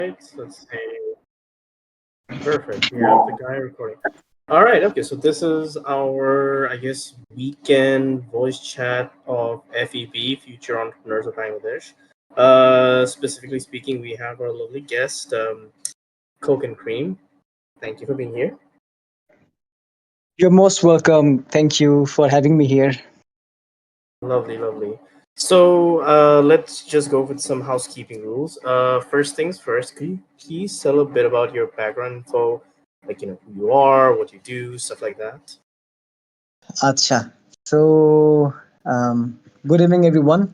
Right, let's see. Perfect. We have the guy recording. All right. Okay. So this is our, I guess, weekend voice chat of FEB, Future Entrepreneurs of Bangladesh. Specifically speaking, we have our lovely guest, Coke and Cream. Thank you for being here. You're most welcome. Thank you for having me here. Lovely, lovely. So let's just go with some housekeeping rules. First things first, could you please tell a bit about your background info, like who you are, what you do, stuff like that. Acha. So, good evening, everyone.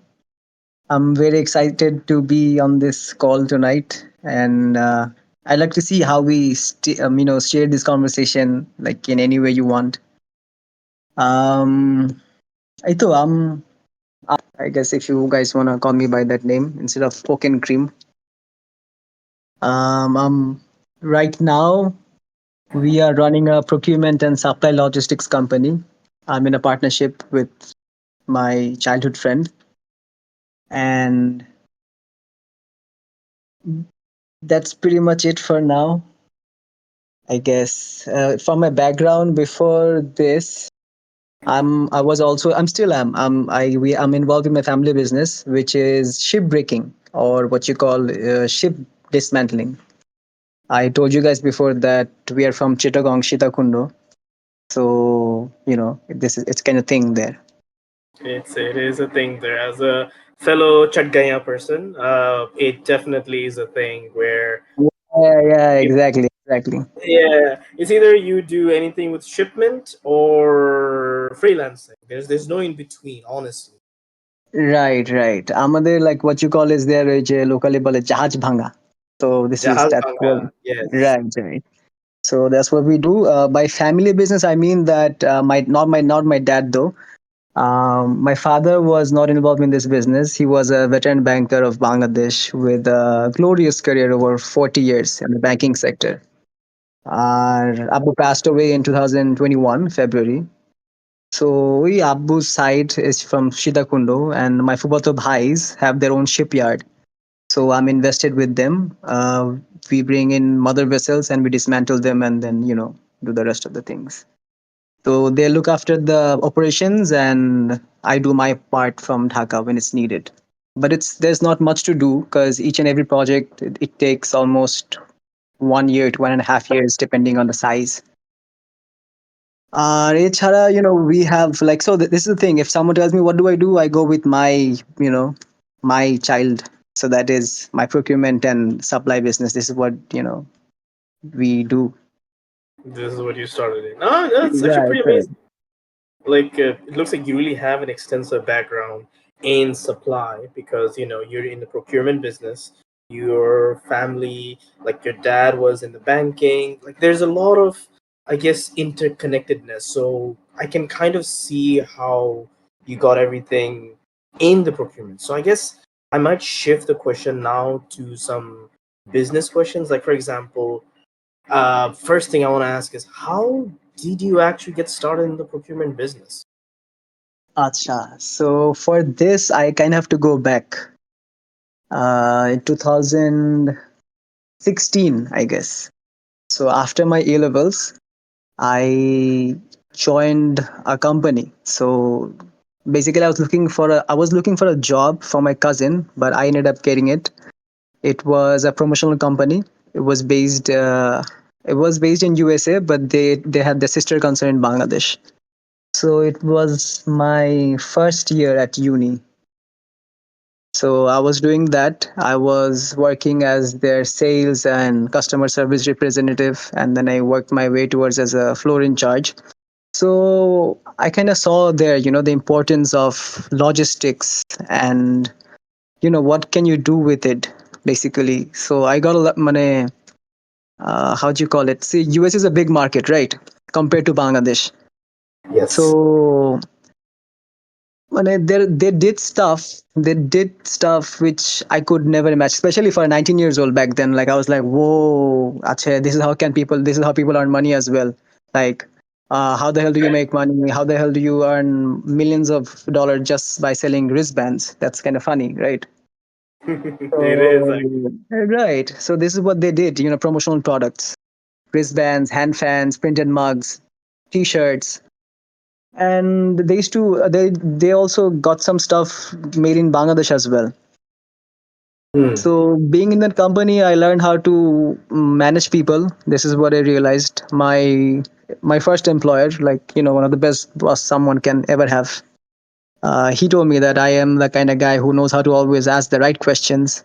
I'm very excited to be on this call tonight, and I'd like to see how we, share this conversation like in any way you want. Um, Ito, I guess if you guys wanna call me by that name instead of Poke and Cream. Right now we are running a procurement and supply logistics company. I'm in a partnership with my childhood friend, and that's pretty much it for now. I guess from my background before this, I'm still am I'm involved in my family business, which is ship breaking, or what you call ship dismantling. I told you guys before that we are from Chittagong, Sitakundo, so it's kind of thing there. It is a thing there. As a fellow Chaggaya person, it definitely is a thing where Yeah, you, exactly. yeah, it's either you do anything with shipment or freelancing. There's no in between, honestly. Right. আমাদের like what you call is there ওই যে locally বলে জাহাজ ভাঙা. So this is Jahaz that's what Banga, yes. right. So that's what we do. By family business, I mean that my dad though. My father was not involved in this business. He was a veteran banker of Bangladesh with a glorious career over 40 years in the banking sector. Abu passed away in 2021 February. So Abu's side is from Shitakundo, and my Fubato Bhais have their own shipyard. So I'm invested with them. We bring in mother vessels and we dismantle them, and then do the rest of the things. So they look after the operations, and I do my part from Dhaka when it's needed. But there's not much to do because each and every project it takes almost 1 year to 1.5 years, depending on the size. এছাড়া, we have like so. This is the thing. If someone tells me what do, I go with my child. So that is my procurement and supply business. This is what we do. This is what you started in. Oh, that's actually Right, pretty right. amazing. Like, it looks like you really have an extensive background in supply because you're in the procurement business. Your family, like your dad, was in the banking. Like, there's a lot of, I guess, interconnectedness. So I can kind of see how you got everything in the procurement. So I guess I might shift the question now to some business questions. Like, for example, first thing I want to ask is, how did you actually get started in the procurement business? Acha. So for this, I kind of have to go back in 2016, I guess. So after my A levels, I joined a company. So basically, I was looking for a job for my cousin, but I ended up getting it. It was a promotional company. It was based. It was based in USA, but they had their sister concern in Bangladesh. So it was my first year at uni. So I was doing that. I was working as their sales and customer service representative, and then I worked my way towards as a floor in charge. So I kind of saw there, the importance of logistics and what can you do with it, basically. So I got a lot money. How do you call it? See, US is a big market, right, compared to Bangladesh. Yes. So they did stuff which I could never imagine, especially for a 19 years old back then. Like I was like, whoa, acha, this is how people earn money as well. Like, how the hell do you make money? How the hell do you earn millions of dollars just by selling wristbands? That's kind of funny, right? It is So, right. So this is what they did, promotional products, wristbands, hand fans, printed mugs, t-shirts. And they used to, they also got some stuff made in Bangladesh as well. actually. So being in that company, I learned how to manage people. This is what I realized. My first employer, like one of the best boss someone can ever have. He told me that I am the kind of guy who knows how to always ask the right questions.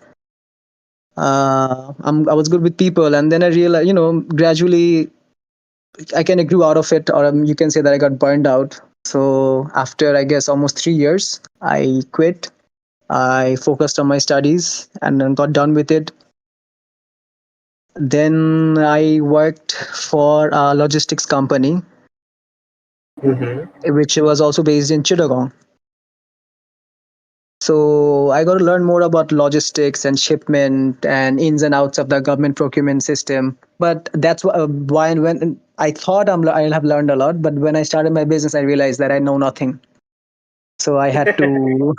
I was good with people, and then I realized, gradually I kind of grew out of it, or you can say that I got burned out. So after I guess almost 3 years, I quit. I focused on my studies and then got done with it. Then I worked for a logistics company, Mm-hmm. which was also based in Chittagong. So I got to learn more about logistics and shipment and ins and outs of the government procurement system. But that's why and when I thought I'll have learned a lot, but when I started my business, I realized that I know nothing. So I had to.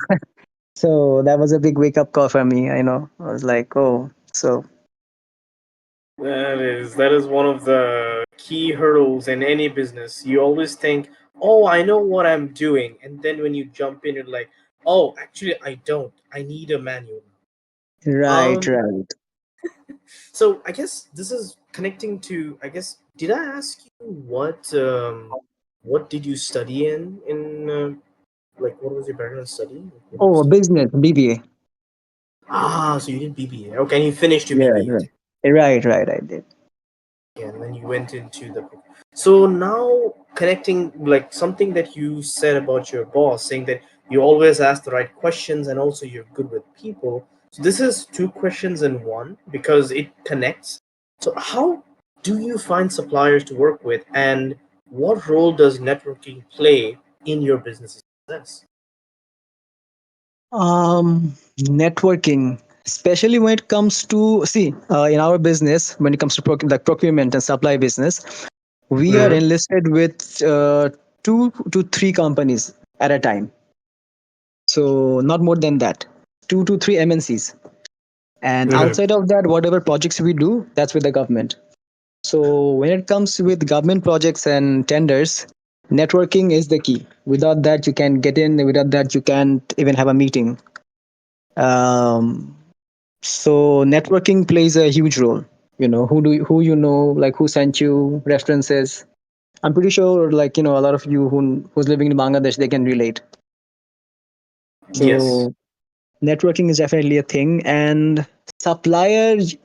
So that was a big wake up call for me. I was like, oh, so That is one of the key hurdles in any business. You always think, "Oh, I know what I'm doing," and then when you jump in, you're like, "Oh, actually, I don't. I need a manual." right, Um, right. so I guess this is connecting to. I guess did I ask you what did you study in like what was your background study? What did you Oh, study? business BBA. Ah, so you did BBA. Okay, and you finished your Yeah, BBA. right, right, right. I did. And then you went into the so now connecting like something that you said about your boss saying that you always ask the right questions and also you're good with people, so this is two questions in one because it connects. So how do you find suppliers to work with, and what role does networking play in your business success? Networking, especially when it comes to see in our business, when it comes to like procurement and supply business, we are Mm-hmm. enlisted with 2 to 3 companies at a time. So not more than that, 2 to 3 MNCs. And Mm-hmm. outside of that, whatever projects we do, that's with the government. So when it comes with government projects and tenders, networking is the key. Without that, you can't get in. Without that, you can't even have a meeting. Um, So networking plays a huge role. Who like who sent you references. I'm pretty sure like a lot of you who's living in Bangladesh they can relate. Yes. So networking is definitely a thing, and suppliers.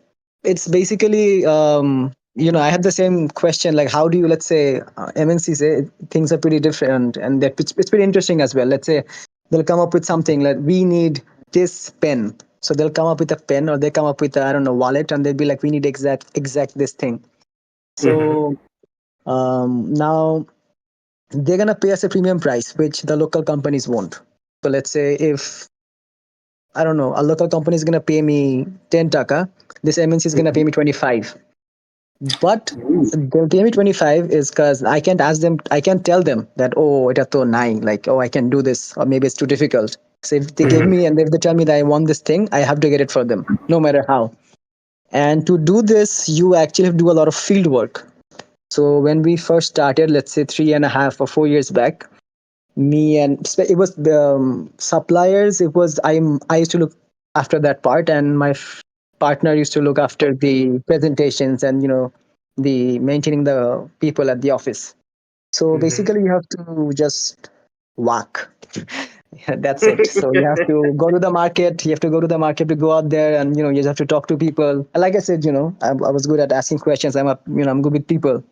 It's basically I had the same question like how do you let's say MNC say things are pretty different, and it's pretty interesting as well. Let's say they'll come up with something like we need this pen, so they'll come up with a pen or they come up with I don't know wallet, and they'll be like we need exact this thing. Mm-hmm. So now they're gonna pay us a premium price which the local companies won't. So let's say if I don't know, a local company is gonna pay me 10 taka. This MNC is gonna pay me 25. But they'll pay me 25 is because I can't ask them, I can't tell them that, oh, it's to 9, like, oh, I can do this, or maybe it's too difficult. So if they give Mm-hmm. me and if they tell me that I want this thing, I have to get it for them, no matter how. And to do this, you actually have to do a lot of field work. So when we first started, let's say 3.5 or 4 years back, me and it was suppliers, it was I used to look after that part, and my partner used to look after the presentations and the maintaining the people at the office. So Mm-hmm. basically you have to just work. That's it. So you have to go to the market, you have to go to the market to go out there, and you just have to talk to people. And like I said, I was good at asking questions. I'm good with people.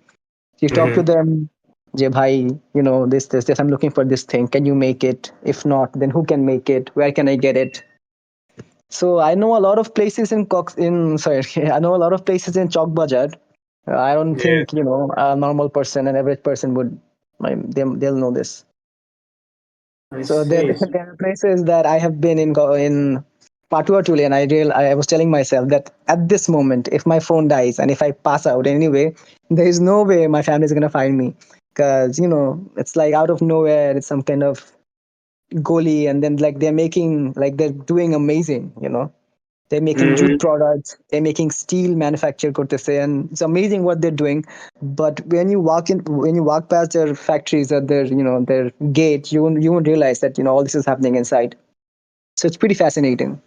You talk to Mm-hmm. them, Jay bhai, this. I'm looking for this thing. Can you make it? If not, then who can make it? Where can I get it? So I know a lot of places in sorry, I know a lot of places in Chowk Bazaar. I don't Yeah, think a normal person, an average person would. They'll know this. I So there, see. there are places that I have been in Patua Tule, and I was telling myself that at this moment, if my phone dies and if I pass out anyway, there is no way my family is gonna find me, because it's like out of nowhere, it's some kind of goalie, and then like they're making like they're doing amazing. They're making jute Mm-hmm. products. They're making steel manufacture করতেছে, and it's amazing what they're doing. But when you walk past their factories or their their gate, you won't realize that all this is happening inside. So it's pretty fascinating.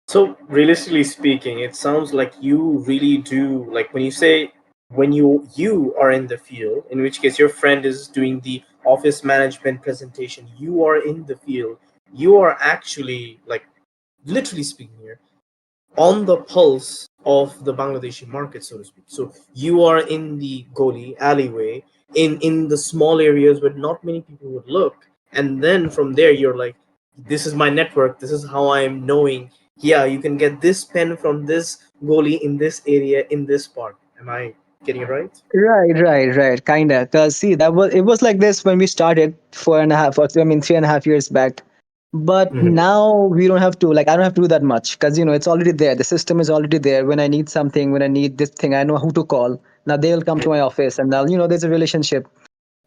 So realistically speaking, it sounds like you really do, like when you say when you are in the field, in which case your friend is doing the office management presentation, you are in the field. You are actually, like, literally speaking here, on the pulse of the Bangladeshi market, so to speak. So you are in the goli alleyway, in the small areas where not many people would look, and then from there you're like, this is my network. This is how I'm knowing. Yeah, you can get this pen from this goli in this area in this part. Am I getting it right? Right. Kinda. Cause see, it was like this when we started 4.5, or I mean 3.5 years back. But Mm-hmm. now we don't have to, like, I don't have to do that much because it's already there. The system is already there. When I need something, when I need this thing, I know who to call. Now they'll come to my office, and now there's a relationship.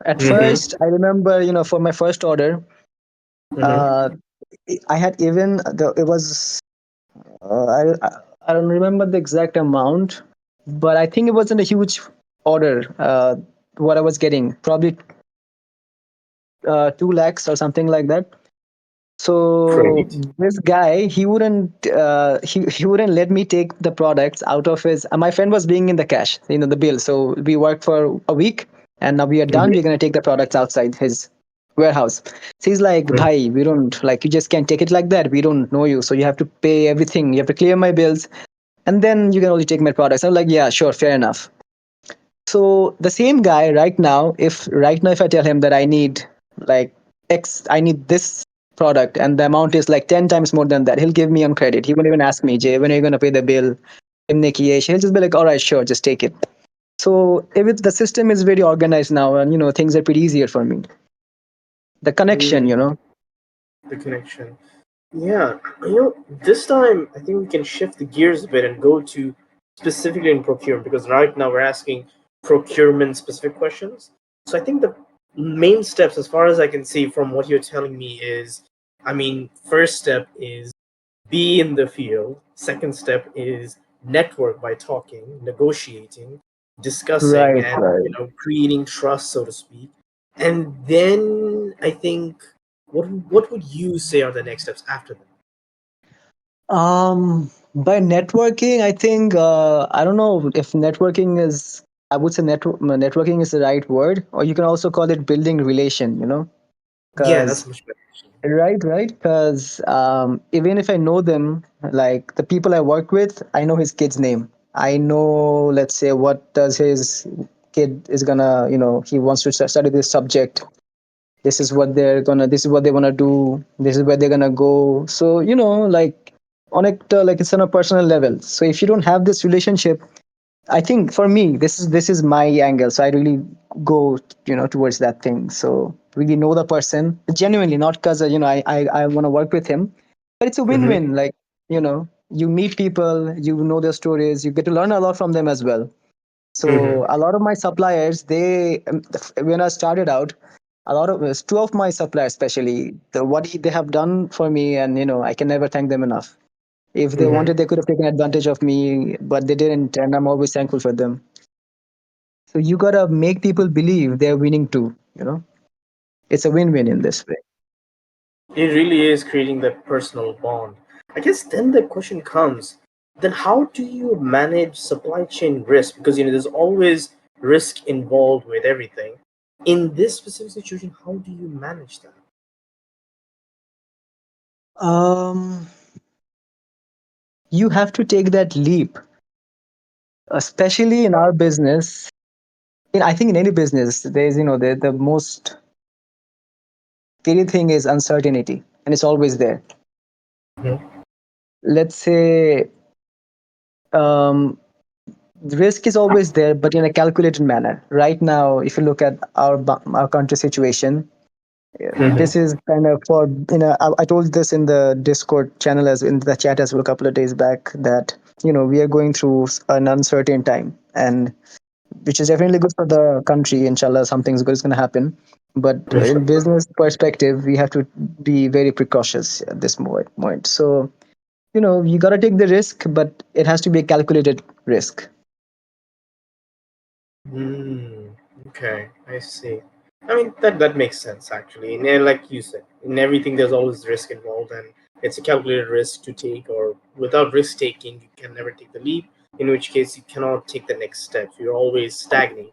At Mm-hmm. first, I remember, for my first order, Mm-hmm. uh, I had even it was I don't remember the exact amount, but I think it wasn't a huge order. What I was getting, probably 2 lakhs or something like that. So Great. this guy, he wouldn't let me take the products out of his. My friend was bringing in the cash, the bill. So we worked for a week, and now we are done. We're Mm-hmm. gonna take the products outside his warehouse. So he's like, "Bhai, we don't like you. Just can't take it like that. We don't know you, so you have to pay everything. You have to clear my bills, and then you can only take my products." I'm like, "Yeah, sure, fair enough." So the same guy right now if I tell him that I need like I need this product and the amount is like 10 times more than that, he'll give me on credit. He won't even ask me, Jay, when are you going to pay the bill? He'll just be like, all right, sure, just take it. So the system is very organized now, and things are pretty easier for me. The connection, Mm, the connection. Yeah, this time I think we can shift the gears a bit and go to specifically in procurement, because right now we're asking procurement specific questions. So I think the main steps, as far as I can see from what you're telling me, is, I mean, first step is be in the field. Second step is network by talking, negotiating, discussing, right, and right. creating trust, so to speak. And then I think, what would you say are the next steps after that? By networking, I think I don't know if networking is. I would say networking is the right word, or you can also call it building relation. Yeah, that's Because much better. right, because even if I know them, like the people I work with, I know his kid's name. I know, let's say, what does his kid is gonna, he wants to study this subject. This is what they want to do. This is where they're gonna go. So like like it's on a personal level. So if you don't have this relationship, I think for me, this is my angle. So I really go, towards that thing. So really know the person genuinely, not because I want to work with him, but it's a Mm-hmm. win-win. Like, you meet people, you know their stories, you get to learn a lot from them as well. Mm-hmm. So a lot of my suppliers, when I started out, a lot of two of my suppliers, especially what they have done for me, and I can never thank them enough. If they Mm-hmm. wanted, they could have taken advantage of me, but they didn't, and I'm always thankful for them. So you gotta make people believe they're winning too. It's a win-win in this way. It really is creating that personal bond. I guess then the question comes, then how do you manage supply chain risk? Because there's always risk involved with everything. In this specific situation, how do you manage that? Um, you have to take that leap, especially in our business. I think in any business, there's the most scary thing is uncertainty, and it's always there. Mm-hmm. Let's say um, the risk is always there, but in a calculated manner. Right now, if you look at our country situation, this Mm-hmm. is kind of for I told this in the Discord channel as in the chat as well a couple of days back that we are going through an uncertain time, and which is definitely good for the country. Inshallah, something's good is going to happen. But in business perspective, we have to be very precautious at this moment. So you got to take the risk, but it has to be a calculated risk. Hmm. Okay, I see. I mean that makes sense actually. And then, like you said, in everything there's always risk involved, and it's a calculated risk to take. Or without risk taking, you can never take the leap. In which case, you cannot take the next step. You're always stagnated.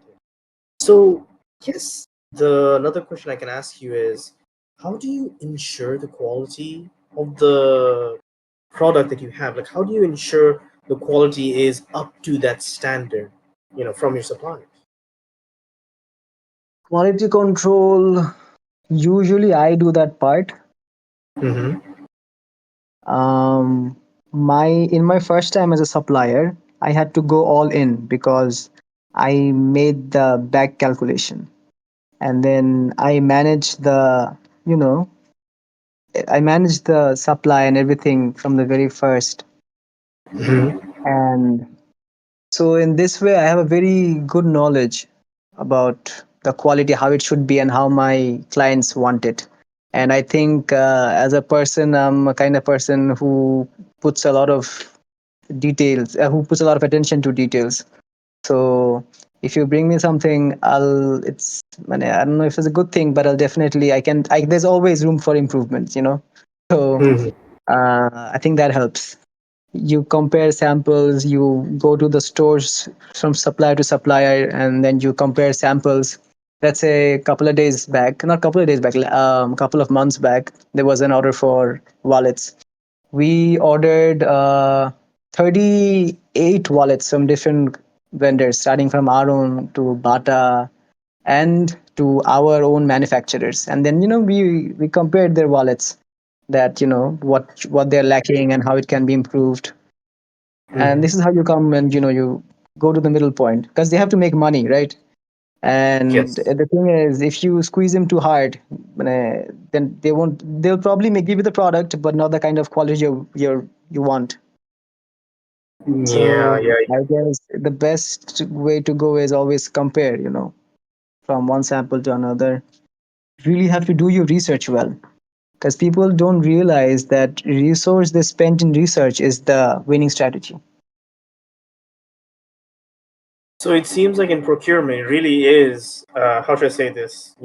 So yes, the another question I can ask you is, how do you ensure the quality of the product that you have? Like, how do you ensure the quality is up to that standard? From your suppliers. Quality control, usually I do that part. Mm-hmm. Um, my in my first time as a supplier, I had to go all in because I made the back calculation, and then you know, I managed the supply and everything from the very first. Mm-hmm. And so in this way, I have a very good knowledge about the quality, how it should be, and how my clients want it. And I think as a person, I'm a kind of person who puts a lot of who puts a lot of attention to details. So if you bring me something, I don't know if it's a good thing, but there's always room for improvements. So Mm-hmm. I think that helps. You compare samples, you go to the stores from supplier to supplier, and then you compare samples. Let's say a couple of days back, not couple of days back, couple of months back, there was an order for wallets. We ordered 38 wallets from different vendors, starting from our own to Bata and to our own manufacturers. And then we compared their wallets, that what they're lacking and how it can be improved. And this Mm-hmm. is how you come and you go to the middle point, because they have to make money, right? And Yes. the thing is, if you squeeze them too hard, then they'll probably give you the product, but not the kind of quality you want. Yeah. So Yeah. I guess the best way to go is always compare, from one sample to another. You really have to do your research well, because people don't realize that resource they spent in research is the winning strategy. So it seems like in procurement, it really is. How should I say this?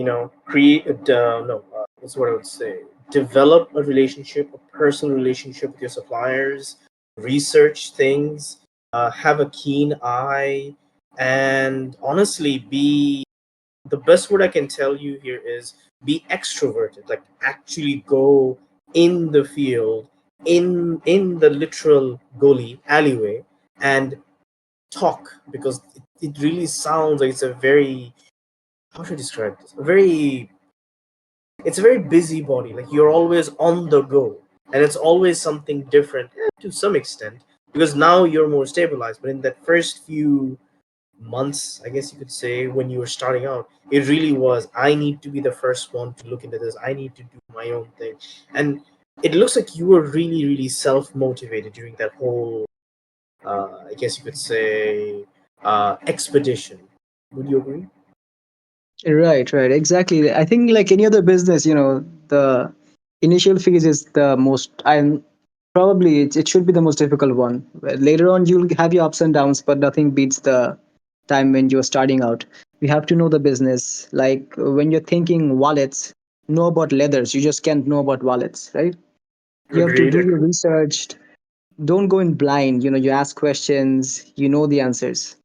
Create. No. That's what I would say. Develop a relationship, a personal relationship with your suppliers. Research things. Have a keen eye, and honestly, be the best word I can tell you here is be extroverted. Like actually go in the field, in the literal gully alleyway, and talk, because it really sounds like it's a very, how should I describe this? It's a very busy body. Like you're always on the go, and it's always something different, to some extent, because now you're more stabilized. But in that first few months, I guess you could say, when you were starting out, it really was, I need to be the first one to look into this. I need to do my own thing. And it looks like you were really, really self motivated during that whole, I guess you could say, expedition. Would you agree? Right, right, exactly. I think like any other business, the initial phase is the most, and probably it should be the most difficult one. Where later on, you'll have your ups and downs, but nothing beats the time when you're starting out. You have to know the business. Like when you're thinking wallets, know about leathers. You just can't know about wallets, right? You have to Agreed, do your agreed. research. Don't go in blind. You ask questions. You know the answers.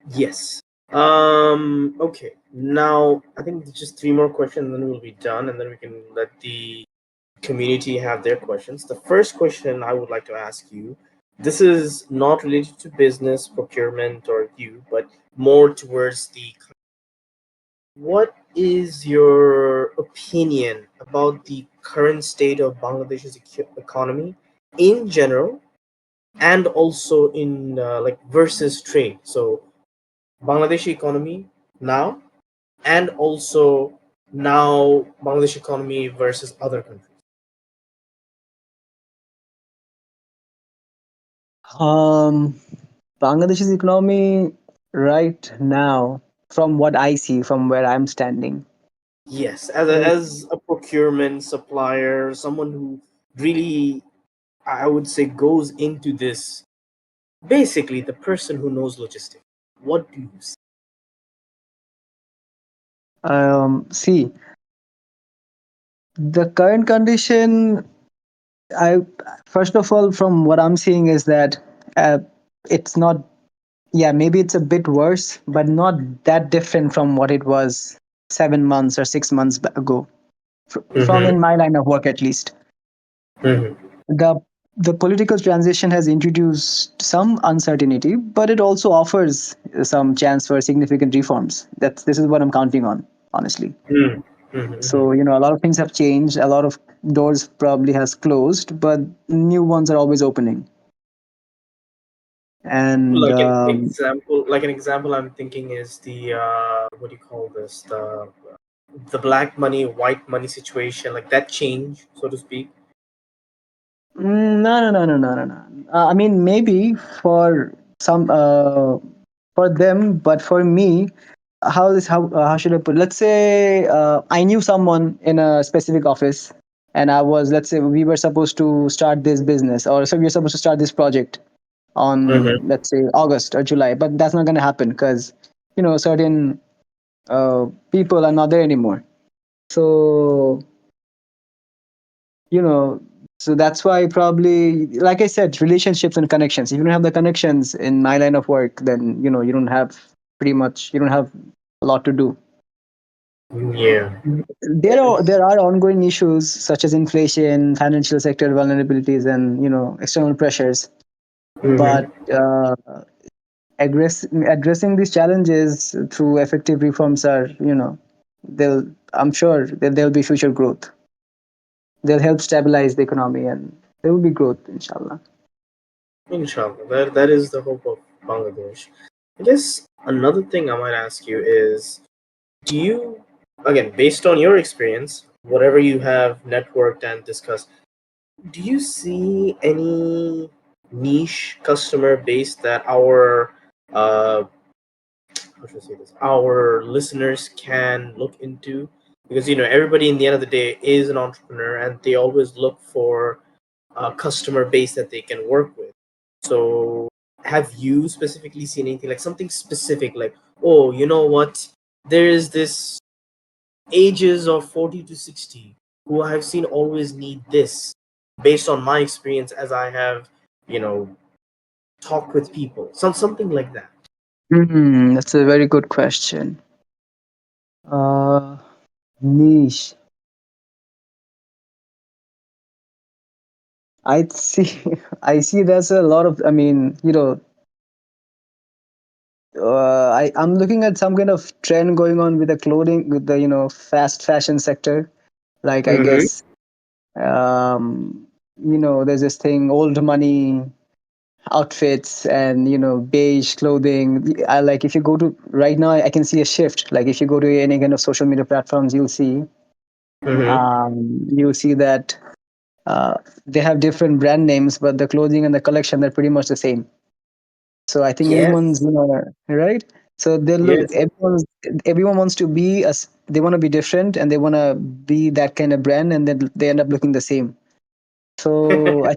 Yes. Okay. Now I think just three more questions, and then we'll be done, and then we can let the community have their questions. The first question I would like to ask you, this is not related to business, procurement, or you, but more towards the, what is your opinion about the current state of Bangladesh's economy in general, and also in like versus trade? So Bangladeshi economy now, and also now Bangladesh economy versus other countries. Um, Bangladesh's economy right now, from what I see, from where I'm standing. Yes, So, as a procurement supplier, someone who really, I would say, goes into this, basically the person who knows logistics. What do you see? see, the current condition, I first of all, from what I'm seeing is that uh, it's not. Yeah, maybe it's a bit worse, but not that different from what it was 7 months or 6 months ago. From Mm-hmm. in my line of work, at least, Mm-hmm. the the political transition has introduced some uncertainty, but it also offers some chance for significant reforms. This is what I'm counting on, honestly. Mm-hmm. Mm-hmm. So, a lot of things have changed, a lot of doors probably has closed, but new ones are always opening. And Like an example, I'm thinking is the what do you call this? The black money, white money situation, like that change, so to speak. no, no, no, no, no, no, no. I mean, maybe for some, for them, but for me, how should I put? Let's say I knew someone in a specific office, and I was, let's say, we were supposed to start this business, or so we were supposed to start this project on, Mm-hmm. let's say, August or July, but that's not going to happen because certain people are not there anymore. So you know so that's why, probably, like I said, relationships and connections. If you don't have the connections in my line of work, then you don't have, pretty much, you don't have a lot to do. Yeah. There are ongoing issues such as inflation, financial sector vulnerabilities, and external pressures, but Mm-hmm. addressing these challenges through effective reforms are, they'll I'm sure that there'll be future growth. They'll help stabilize the economy, and there will be growth, inshallah. Inshallah, that is the hope of Bangladesh. I guess another thing I might ask you is, do you, again, based on your experience, whatever you have networked and discussed, do you see any niche customer base that uh how should I say this, our listeners can look into? Because everybody in the end of the day is an entrepreneur, and they always look for a customer base that they can work with. So, have you specifically seen anything like something specific, like, oh, you know what? There is this ages of 40 to 60 who I've seen always need this, based on my experience as I have, you know, talked with people. Something like that. That's a very good question. Uh, Niche. I see. I see. There's a lot of. I mean, I'm looking at some kind of trend going on with the clothing, with the fast fashion sector. Like, I Mm-hmm. guess, there's this thing, old money outfits, and beige clothing. Like, if you go to right now, I can see a shift. Like, if you go to any kind of social media platforms, Mm-hmm. you'll see that they have different brand names, but the clothing and the collection are pretty much the same. So I think everyone's, Yes. right. So they look. Yes. Everyone wants to be as, they want to be different, and they want to be that kind of brand, and then they end up looking the same. So I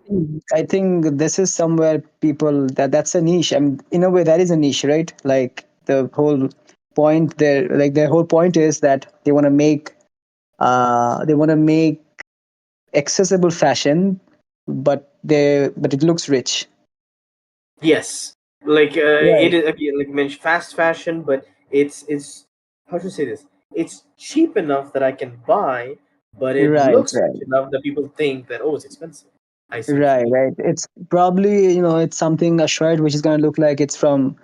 think this is somewhere people, that's a niche. I mean, in a way, that is a niche, right? Like, the whole point there, like, their whole point is that they want to make accessible fashion, but it looks rich. Yes. Like it Right, is again, like you mentioned, fast fashion, but it's how to say this? It's cheap enough that I can buy, but it right, looks right, rich enough that people think that, oh, it's expensive. I see what you right, mean. right. It's probably, it's something, a shirt which is going to look like it's from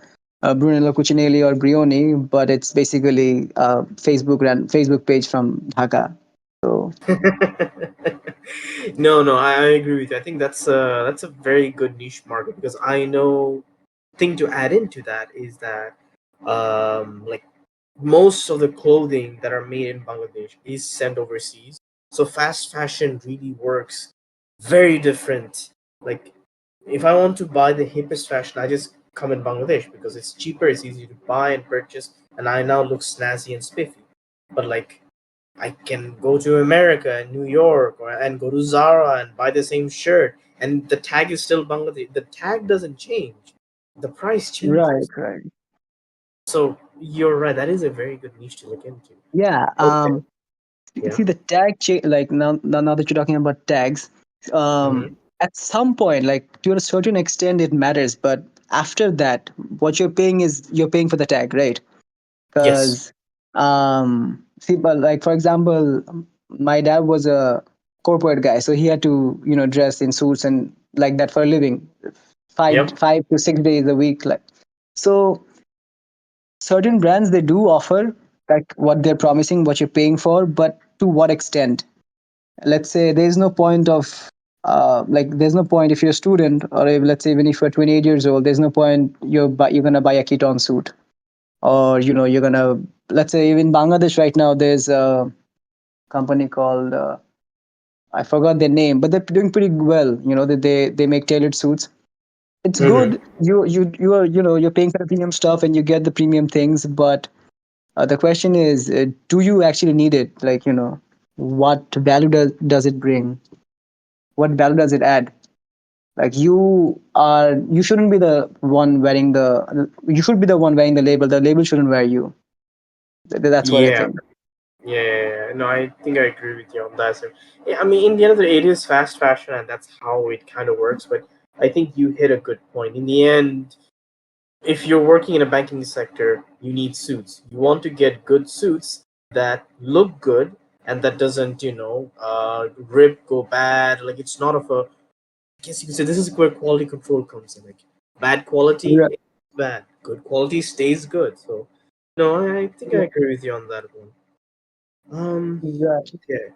Brunello Cucinelli or Brioni, but it's basically a Facebook page from Dhaka. So No, no, I agree with you. I think that's a very good niche market, because I know, thing to add into that is that like most of the clothing that are made in Bangladesh is sent overseas. So fast fashion really works very different. Like, if I want to buy the hippest fashion, I just come in Bangladesh because it's cheaper, it's easy to buy and purchase, and I now look snazzy and spiffy. But like I can go to America and New York, and go to Zara and buy the same shirt, and the tag is still Bangladesh. The tag doesn't change, the price Right, changes. right. So you're right. That is a very good niche to look into. Yeah. Okay. Yeah. See the like now that you're talking about tags, Hmm. at some point, like to a certain extent, it matters. But after that, what you're paying is you're paying for the tag, right? Yes. Because see, but like for example, my dad was a corporate guy, so he had to dress in suits and like that for a living, Yep. 5 to 6 days a week, like so. Certain brands they do offer like what they're promising, what you're paying for, but to what extent? Let's say there's no point of like there's no point if you're a student, or if, let's say even if you're 28 years old, there's no point you're gonna buy a Keton suit, or you're gonna, let's say even Bangladesh right now there's a company called I forgot their name, but they're doing pretty well. They make tailored suits. It's Hmm. good. You are you're paying for the premium stuff and you get the premium things, but the question is, do you actually need it? Like, what value does it bring? What value does it add? Like, you shouldn't be the one wearing you should be the one wearing the label. The label shouldn't wear you. That's what I Yeah. think. Yeah, yeah, yeah. No, I think I agree with you on that. So, yeah, I mean, in the end of the day, it is fast fashion, and that's how it kind of works. But I think you hit a good point. In the end, if you're working in a banking sector, you need suits. You want to get good suits that look good and that doesn't, rip, go bad. Like it's not of a. I guess you can say this is where quality control comes in. Like bad quality, Right. it's bad. Good quality stays good. So, no, I think I agree with you on that one. Right. Okay.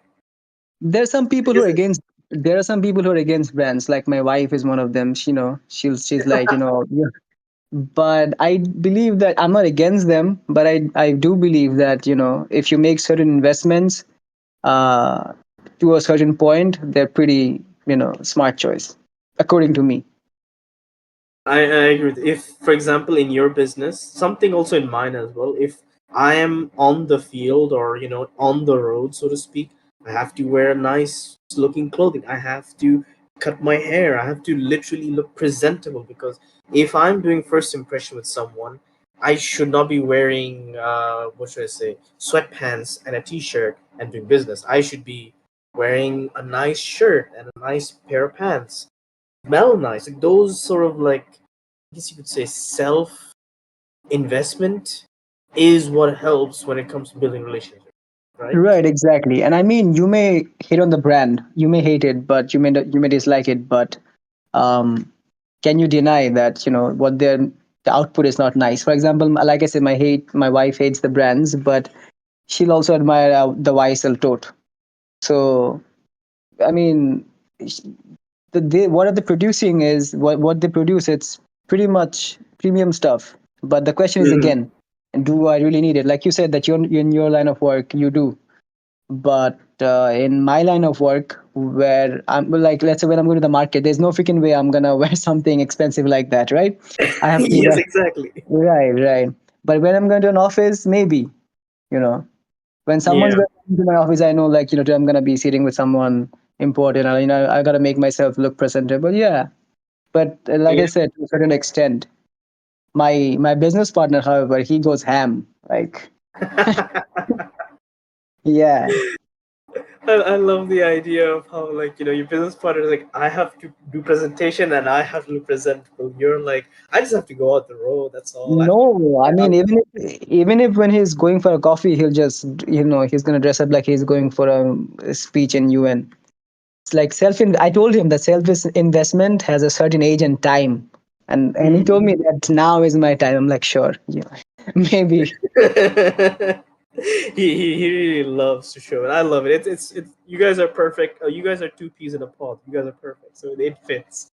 There are some I people who guess are against. There are some people who are against brands. Like my wife is one of them. She's like, but I believe that I'm not against them, but I do believe that if you make certain investments uh, to a certain point, they're pretty smart choice, according to me. I agree with, if for example in your business, something also in mine as well, if I am on the field or on the road, so to speak, I have to wear nice looking clothing, I have to cut my hair, I have to literally look presentable, because if I'm doing first impression with someone, I should not be wearing what should I say, sweatpants and a t-shirt and doing business. I should be wearing a nice shirt and a nice pair of pants, smell nice. Like those sort of, like, I guess you could say, self investment is what helps when it comes to building relationships, right? Right, exactly. And I mean, you may hate on the brand, you may hate it, but you may dislike it, but um, can you deny that what the output is not nice? For example, like I said, my wife hates the brands, but she'll also admire the YSL tote. So I mean, what they're producing is what they produce. It's pretty much premium stuff. But the question is Hmm. again, do I really need it? Like you said that you're in your line of work, you do. But in my line of work, where I'm like, let's say when I'm going to the market, there's no freaking way I'm gonna wear something expensive like that, right? I have to Yes, wear exactly. right, right. But when I'm going to an office, maybe you know when someone's Yeah. going to my office, I know like I'm gonna be sitting with someone important. I gotta make myself look presentable. Yeah, but like I Yeah. said, to a certain extent, my business partner, however, he goes ham. Like, yeah, I love the idea of how, like, your business partner is like, I have to do presentation and I have to look presentable. You're like, I just have to go out the road. That's all. I don't no, I care how. mean even if when he's going for a coffee, he'll just he's gonna dress up like he's going for a speech in UN. It's like I told him that self investment has a certain age and time, and he told Mhm. me that now is my time. I'm like, sure, yeah, maybe. He really loves to show it. I love it. It's you guys are perfect. You guys are two peas in a pod. You guys are perfect. So it fits.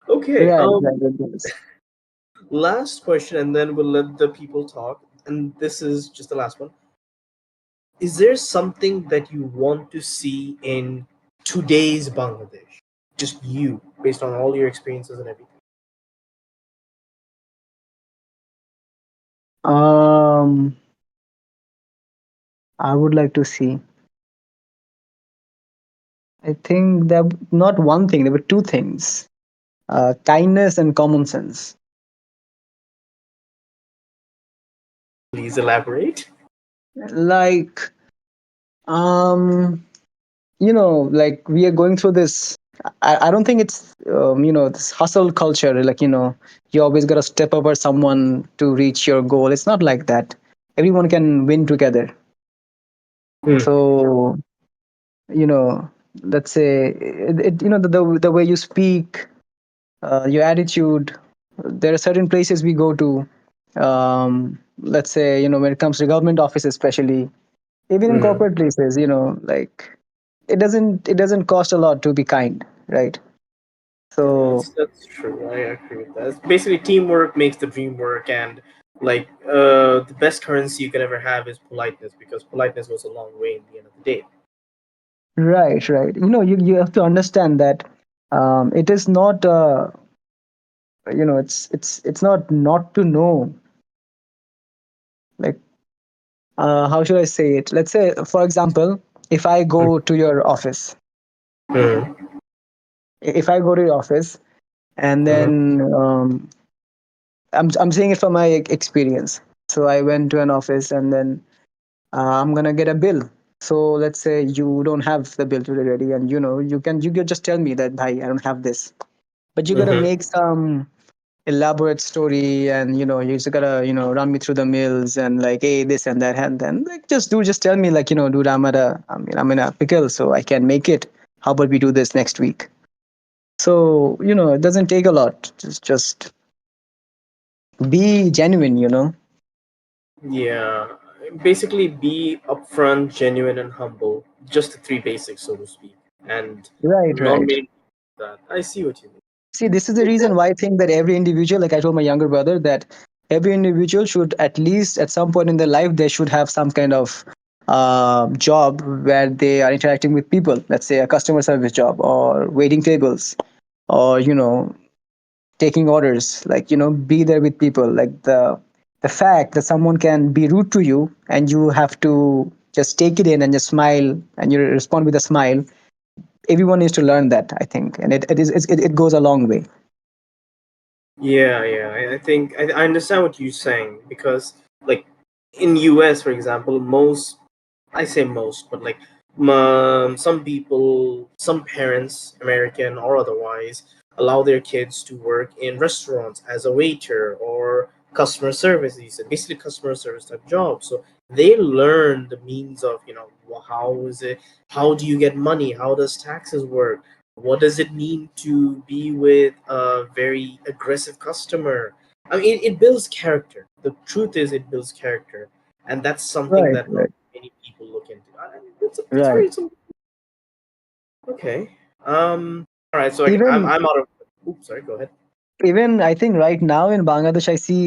Okay. Right, right, it does. Last question, and then we'll let the people talk. And this is just the last one. Is there something that you want to see in today's Bangladesh? Just you, based on all your experiences and everything. Um, I would like to see. I think there not one thing. There were two things: kindness and common sense. Please elaborate. Like, um, like we are going through this. I don't think it's this hustle culture. Like, you always got to step over someone to reach your goal. It's not like that. Everyone can win together. Hmm. So, you know, let's say the way you speak, your attitude. There are certain places we go to. Let's say, when it comes to government offices, especially, even in Hmm. corporate places, like it doesn't cost a lot to be kind, right? Yeah, So that's true. I agree with that. It's basically, teamwork makes the dream work, and like the best currency you can ever have is politeness, because politeness goes a long way in the end of the day. right. You have to understand that it is not it's not to know, like, how should I say it? Let's say, for example, if I go to your office, Hmm. if I go to your office, and Hmm. then I'm saying it from my experience. So I went to an office, and then I'm gonna get a bill. So let's say you don't have the bill today ready, and you can just tell me that, "Bhai, I don't have this." But you gotta Hmm. make some elaborate story, and you just gotta run me through the mills, and like, hey, this and that, and then like, just tell me, like, dude, I'm in a pickle, so I can make it. How about we do this next week? So it doesn't take a lot. Just be genuine. Yeah, basically, be upfront, genuine, and humble. Just the three basics, so to speak, and Right, not right. many that. I see what you mean. See, this is the reason why I think that every individual, like I told my younger brother, that every individual should, at least at some point in their life, they should have some kind of job where they are interacting with people. Let's say a customer service job, or waiting tables, or taking orders. Like, be there with people. Like, the fact that someone can be rude to you, and you have to just take it in and just smile, and you respond with a smile. Everyone needs to learn that, I think, and it goes a long way. Yeah, yeah. I think I understand what you're saying, because, like, in US, for example, most, I say most, but like, some people, some parents, American or otherwise, allow their kids to work in restaurants as a waiter or customer service. He said basically customer service type job. So they learn the means of, how is it, how do you get money, how does taxes work, what does it mean to be with a very aggressive customer. I mean, it builds character. The truth is, it builds character, and that's something Right, that not right, many people look into. That's right. very, okay. All right. So Even I'm out of. Oops, sorry. Go ahead. even I think right now in Bangladesh, I see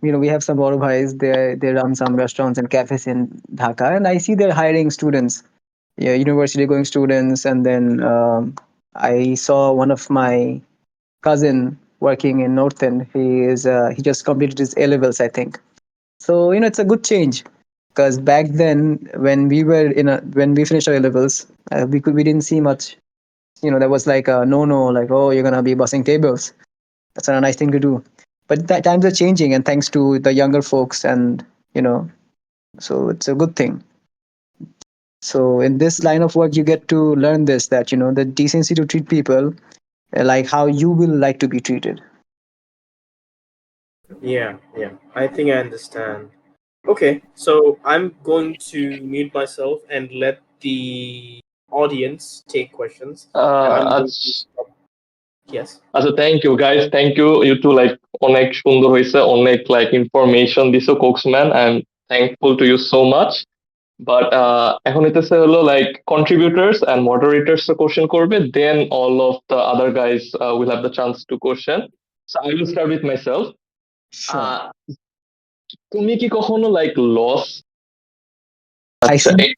we have some Boro Bhais. They run some restaurants and cafes in Dhaka, and I see they're hiring students, yeah, university going students, and then I saw one of my cousin working in North End. He just completed his A levels, I think. So it's a good change, because back then when we finished our A levels, we didn't see much. There was like a no, like, oh, you're gonna be bussing tables. That's not a nice thing to do. But that times are changing, and thanks to the younger folks, and you know so it's a good thing. So in this line of work, you get to learn this, that the decency to treat people like how you will like to be treated. Yeah, yeah. I think I understand. Okay, so I'm going to mute myself and let the audience take questions, and I'm going to আচ্ছা stop. Yes. আচ্ছা thank you guys thank you you too like অনেক সুন্দর হয়েছে অনেক like information দিছো কোক্সম্যান I am thankful to you so much but এখন হইতেছে হলো like contributors and moderators question করবে then all of the other guys will have the chance to question so I will start with myself Sure. তুমি কি কখনো like loss I আচ্ছা see.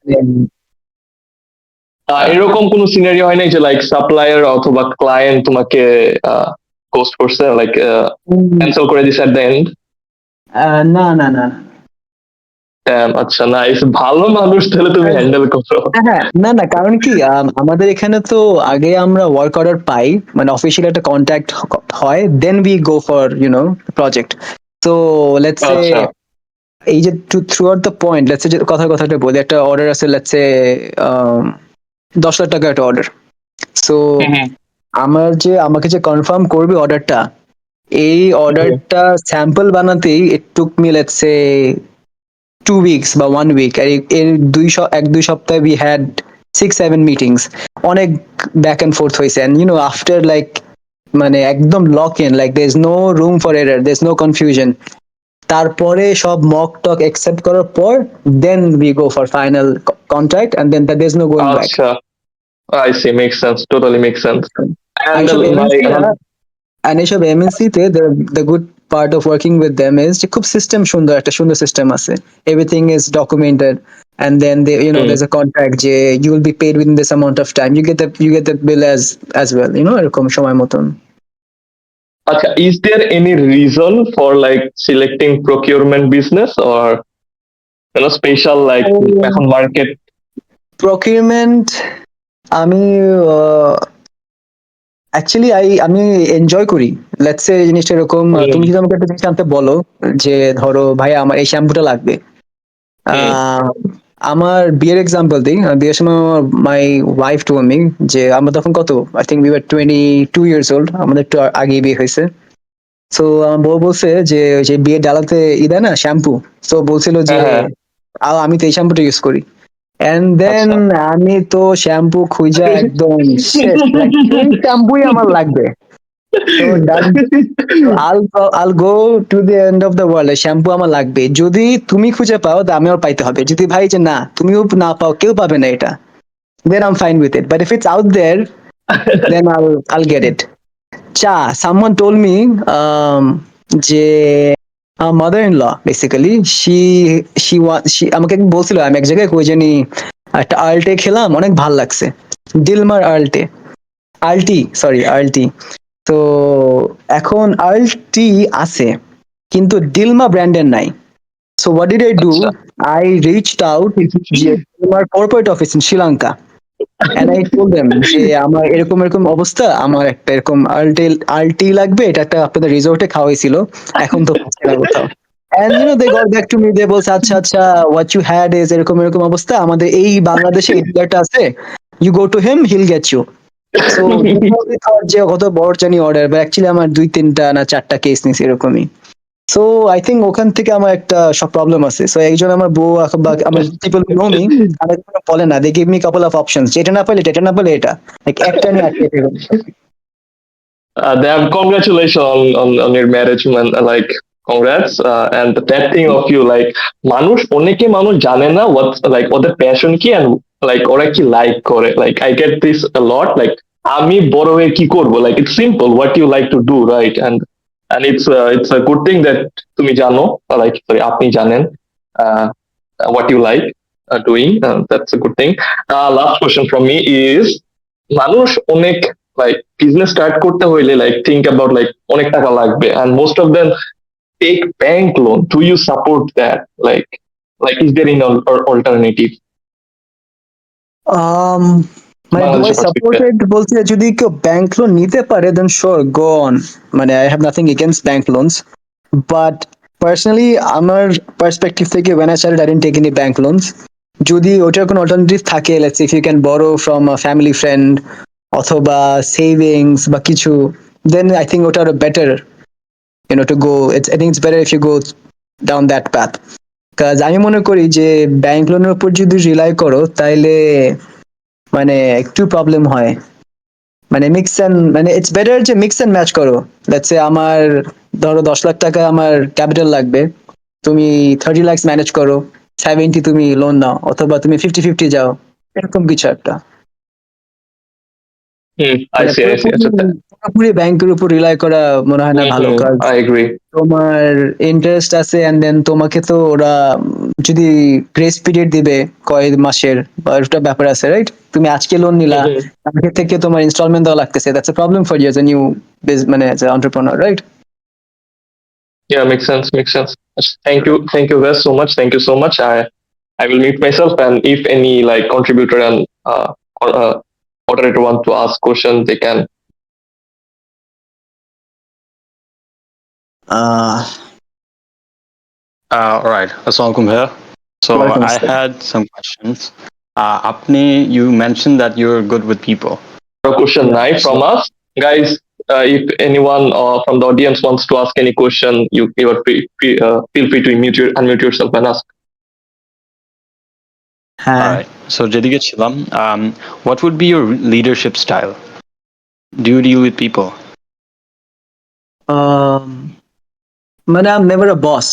এরকম কোন সিনারিও হয় নাই যে লাইক সাপ্লায়ার অথবা ক্লায়েন্ট তোমাকে পোস্ট করছে লাইক Mm, ক্যান্সেল করে দিছে at the end no, no, no, no. আচ্ছা, নাইস, ভালো মানুষ তাহলে তুমি হ্যান্ডেল করো। হ্যাঁ, না না, কারণ কি আমাদের এখানে তো আগে আমরা ওয়ার্ক অর্ডার পাই, মানে অফিসিয়াল একটা কন্ট্যাক্ট হয়, then we go for project. তো লেটস সে আচ্ছা। এই যে throughout the point, let's say কথাটা বলি, একটা অর্ডার আছে, লেটস সে 10 লাখ টাকা একটা অর্ডার। সো হুম, হুম, আমাকে যে কনফার্ম করবে অর্ডারটা, এই হুম। অর্ডারটা স্যাম্পল বানাতেই it took me let's say 2 weeks বা 1 উইক। আর এর 1-2 সপ্তাহে উই হ্যাড 6-7 মিটিংস, অনেক ব্যাক এন্ড ফোর্থ হয়েছে। এন্ড আফটার লাইক, মানে একদম lock in, like there is no room for error, there is no confusion. তারপরে সব মক টক অ্যাকসেপ্ট করার পর then we go for final contract, and then there is no going back. আচ্ছা, I C, make sense, totally make sense. আর and এসব মানে MNC, এখন and এইসব এমএনসি তে the good part of working with them is যে খুব system সুন্দর, একটা সুন্দর সিস্টেম আছে, everything is documented, and then they hmm. there's a contract যে you will be paid within this amount of time, you get the bill as well, এরকম সময় মতন। আচ্ছা, is there any reason for like selecting procurement business or special like এখন market? Procurement আমি actually আমি enjoy করি। Let's say জিনিসটা এরকম, হুম, তুমি যদি আমাকে একটা জিনিস আনতে বলো যে ধরো ভাই আমার এই শ্যাম্পুটা লাগবে, হুম, আহ, আমার বিয়ের এক্সাম্পল দিই। বিয়ের সময় মাই ওয়াইফ টোল্ড মি যে আমরা তখন কত, I think we were 22 years old, আমাদের একটু আগে বিয়ে হয়েছে। তো আমার বউ বলছে যে যে বিয়ের ডালাতে দেয় না শ্যাম্পু, তো বলছিল যে হ্যাঁ, হ্যাঁ, আমি তো এই শ্যাম্পুটা ইউজ করি। এন্ড দেন আচ্ছা। আমি তো শ্যাম্পু খুঁজা একদম শেষ, লাইক এই শ্যাম্পুই আমার লাগবে। তো I'll go to the end of the world, shampoo আমার লাগবে, যদি তুমি খুঁজে পাও তা আমিও পাইতে হবে, যদি ভাই যে না তুমিও না পাও, কেউ পাবে না এটা, then I'm fine with it, but if it's out there then I'll get it. Someone told me যে আমার mother in law basically, she আমাকে একদিন বলছিল, আমি এক জায়গায় কই জানি একটা আর্লটে খেলাম, অনেক ভাল লাগছে, ডিলমার আর্লটি। তো এখন আর্লটি আছে কিন্তু ডিলমা ব্র্যান্ডের নাই। So what did I do, আচ্ছা। আই রিচড আউট যে ডিলমার corporate office in Sri Lanka, and I told them যে আমার এরকম এরকম অবস্থা, আমার একটা এরকম আলটি লাগবে, এটা একটা আপনাদের রিসোর্টে খাওয়াইছিল, এখন তো পাচ্ছে না কোথাও। And they got back to me, they বলছে আচ্ছা আচ্ছা, what you had is এরকম এরকম অবস্থা, আমাদের এই বাংলাদেশে এই ডিলারটা আছে, you go to him, he'll get you. So যে কত বড় জানি অর্ডার, বা অ্যাকচুয়ালি আমার 2-3টা না 4টা কেস নিছে এরকমই। সো আই থিঙ্ক ওখান থেকে আমার একটা সব প্রবলেম আছে। সো একজন আমার বউ বা আমার পিপল নো মি, তারা কোনো বলে না, they give me couple of options, যেটা না পাইলে এটা, না পাইলে এটা, লাইক একটা নিয়ে আটকে থাকে। Damn, congratulations on your marriage, man. Like, congrats. And that thing of you, like, মানুষ জানে না what like ওদের passion কি and like ওরা কি like করে. Like, I get this a lot. Like, আমি বড় হয়ে কি করব? Like, it's simple. What you like to do, right? And it's a good thing that তুমি জানো, like, sorry, আপনি জানেন uh, what you like doing. That's a good thing. Last question from me is, মানুষ অনেক like business start করতে হইলে like think about like অনেক টাকা লাগবে and most of them take bank loan. Do you support that? Like is there in alternative um মানে do I বাংলাদেশের পার্সপেক্টিভে? Supported বলতে, যদি কেউ ব্যাংক লোন নিতে পারে দেন শিওর গো অন, মানে I have nothing against bank loans, but personally আমার perspective থেকে when I started I didn't take any bank loans. যদি ওটার কোনো অল্টারনেটিভ থাকে, let's say if you can borrow from a family friend অথবা savings বা কিছু, দেন আই থিঙ্ক ওটা আরো better, to go, I think it's better if you go down that path. কাজ আমি মনে করি যে ব্যাংক লোনের উপর যদি রিলাই করো তাইলে মানে একটু প্রবলেম হয়, মানে মিক্স এন্ড, মানে ইটস বেটার যে মিক্স এন্ড ম্যাচ করো। লেটস সে আমার ধরো 10 লাখ টাকা আমার ক্যাপিটাল লাগবে, তুমি 30 লাখ ম্যানেজ করো, 70 তুমি লোন নাও, অথবা তুমি 50-50 যাও, এরকম কিছু একটা। হুম, আই মানে সি, আই সি। পুরোপুরি আচ্ছা। পুরোপুরি ব্যাংকের উপর রিলাই করা মনে হয় না হুম, ভালো হুম, কাজ। I agree. তোমার ইন্টারেস্ট আছে, এন্ড দেন তোমাকে তো ওরা যদি গ্রেস পিরিয়ড দিবে কয় মাসের বা একটা ব্যাপার আছে, রাইট? তুমি আজকে লোন হুম, নিলা, হুম। কালকে থেকে তোমার ইনস্টলমেন্ট দেওয়া লাগতেছে, that's a problem for you as a new মানে as a entrepreneur, right? Yeah, makes sense, makes sense. Thank you guys so much. Thank you so much. I will mute myself, and if any like contributor and or, moderator want to ask question, they can. Uh, All right. Assalamualaikum here. So Welcome, I sir. had some questions. You mentioned that you're good with people. A question Yeah. nine from us, guys. If anyone from the audience wants to ask any question, you are feel free to unmute yourself and ask. All হ্যাঁ right. So যেদিকে ছিলাম, what would be your leadership style? Do you deal with people? um, মানে I'm never a boss.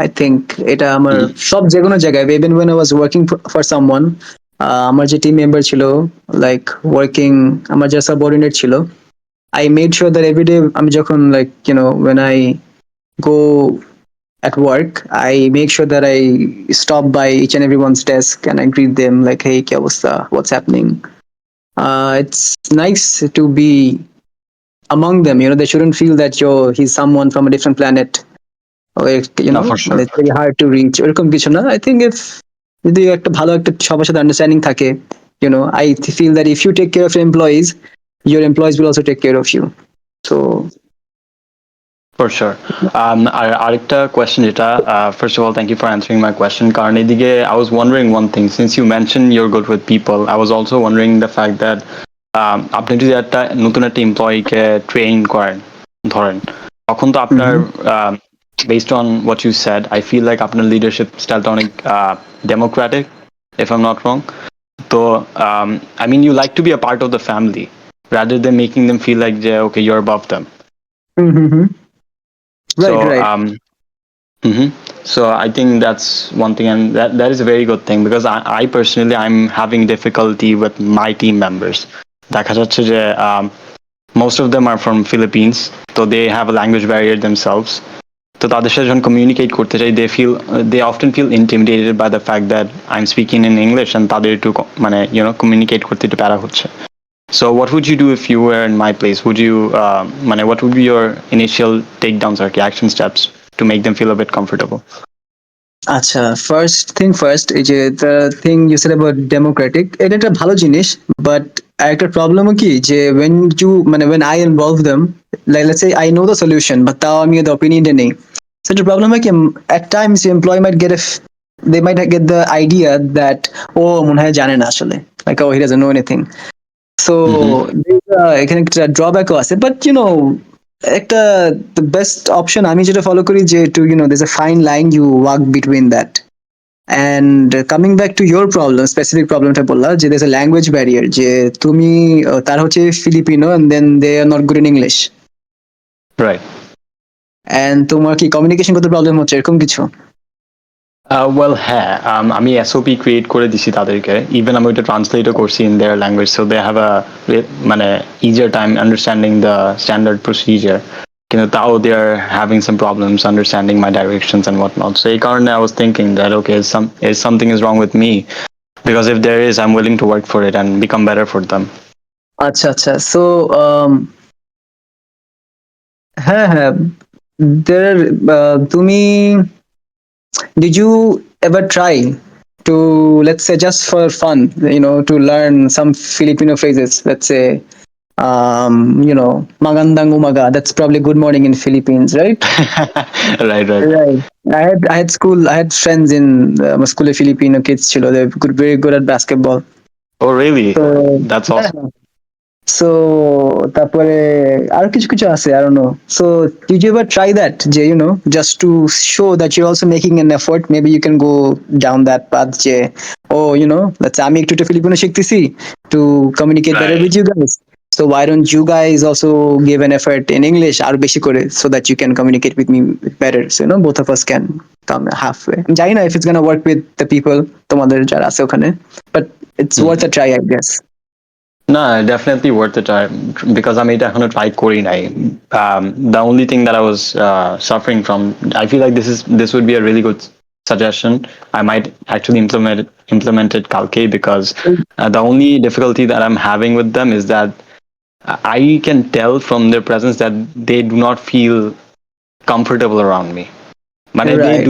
I think এটা আমার Mhm. সব যে কোনো জায়গায় even when I was working for someone আমার যে টিম মেম্বার ছিল like working আমার যে subordinate ছিল I made sure that every day আমি যখন like when I go at work I make sure that I stop by each and everyone's desk and I greet them like hey কি অবস্থা, what's happening. It's nice to be among them, they shouldn't feel that he's someone from a different planet or No, for sure. it's very hard to reach ওরকম কিছু না. I think if যদি একটা ভালো একটা সবার সাথে আন্ডারস্ট্যান্ডিং থাকে, I feel that if you take care of your employees, your employees will also take care of you. So For sure. আর আরেকটা question যেটা, first of all, thank you for answering my question. কারণ এদিকে I was wondering one thing. Since you mentioned you're good with people, I was also wondering the fact that আপনি যদি একটা নতুন একটা এমপ্লয়িকে train করেন ধরেন, তখন তো আপনার mhm. based on what you said, I feel like আপনার leadership স্টাইলটা অনেক democratic, if I'm not wrong. So I mean, you like to be a part of the family rather than making them feel like okay, you're above them. Mm-hmm. Right, So right. mhm. So I think that's one thing, and that is a very good thing because I personally I'm having difficulty with my team members. দেখা যাচ্ছে যে most of them are from Philippines, so they have a language barrier themselves. তো তাদের সাথে যখন communicate করতে চাই, they often feel intimidated by the fact that I'm speaking in English and তাদের একটু মানে communicate করতে একটু প্যারা হচ্ছে. So what would you do if you were in my place? Would you what would be your initial takedowns or action steps to make them feel a bit comfortable? আচ্ছা, first thing first, এই যে the thing you said about democratic, এটা একটা ভালো জিনিস, but একটা প্রবলেমও কি যে when I involve them, like let's say I know the solution but তাও আমি the opinionটা নেই. So the problem হয় কি, at times the employee might get they might get the idea that ও মনে হয় জানে না আসলে, like oh he doesn't know anything. So এখানে একটা ড্রব্যাকও আছে, বাট একটা the best option আমি যেটা ফলো করি যে to there's a fine line you walk between that. And coming back to your problem, specific problemটা বললা যে there's a language barrier, যে তুমি তার হচ্ছে Filipino and then they are not good in English Right. and তোমার কি communication করতে problem হচ্ছে এরকম কিছু? Well, হ্যাঁ, আমি SOP create করে দিছি তাদেরকে, even আমি ওইটা translate করছি in their language, so they have a মানে easier time understanding the standard procedure. কিন্তু তাও they are having some problems understanding my directions and whatnot. So এই কারণে I was thinking that okay, something is wrong with me, because if there is, I'm willing to work for it and become better for them. আচ্ছা আচ্ছা, so হ্যাঁ হ্যাঁ, there তুমি did you ever try to, let's say just for fun, to learn some Filipino phrases? Let's say, magandang umaga. That's probably good morning in Philippines, right? Right, right. Right. I had friends in my school of Filipino kids. Chilo, they're very good at basketball. Oh, really? So That's yeah. awesome. So তারপরে আরো কিছু কিছু আছে, I don't know. So did you ever try that, যে just to show that you're also making an effort? Maybe you can go down that path, যে oh let's say আমি একটু একটু ফিলিপিনো শিখতেছি to communicate better Right. with you guys. So why don't you guys also give an effort in English আরো বেশি করে, so that you can communicate with me better, so both of us can come halfway. জানি না if it's gonna work with the people তোমাদের যারা আছে ওখানে, but it's worth a try, I guess. No, definitely worth it because আমি এটা এখনো try করি নাই. The only thing that I was suffering from, I feel like this would be a really good suggestion. I might actually implement it কালকে, because the only difficulty that I'm having with them is that I can tell from their presence that they do not feel comfortable around me. মানে Right.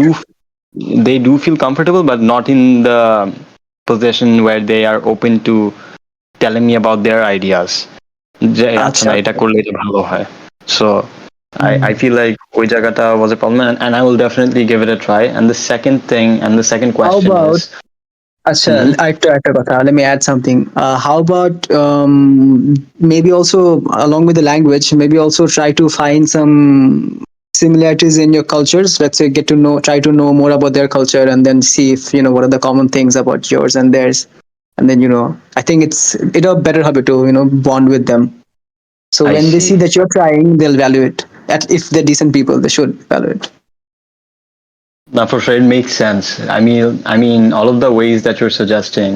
they do feel comfortable, but not in the position where they are open to telling me about their ideas. যে আচ্ছা আচ্ছা না এটা আচ্ছা। করলে এটা ভালো হয়. So I hmm. feel like ওই জায়গাটা was a problem, and I will definitely give it a try. And the second thing, and the second How question is, about আচ্ছা, Mhm. আরেকটা কথা, let me add something. How about maybe also along with the language, maybe also try to find some similarities in your cultures. Let's say get to know, try to know more about their culture, and then see if you know what are the common things about yours and theirs. And then I think it's a better habit to bond with them. So I when they see see. that you're trying, they'll value it. If they're decent people, they should value it. Now, for sure, it makes sense. I mean, all of the ways that you're suggesting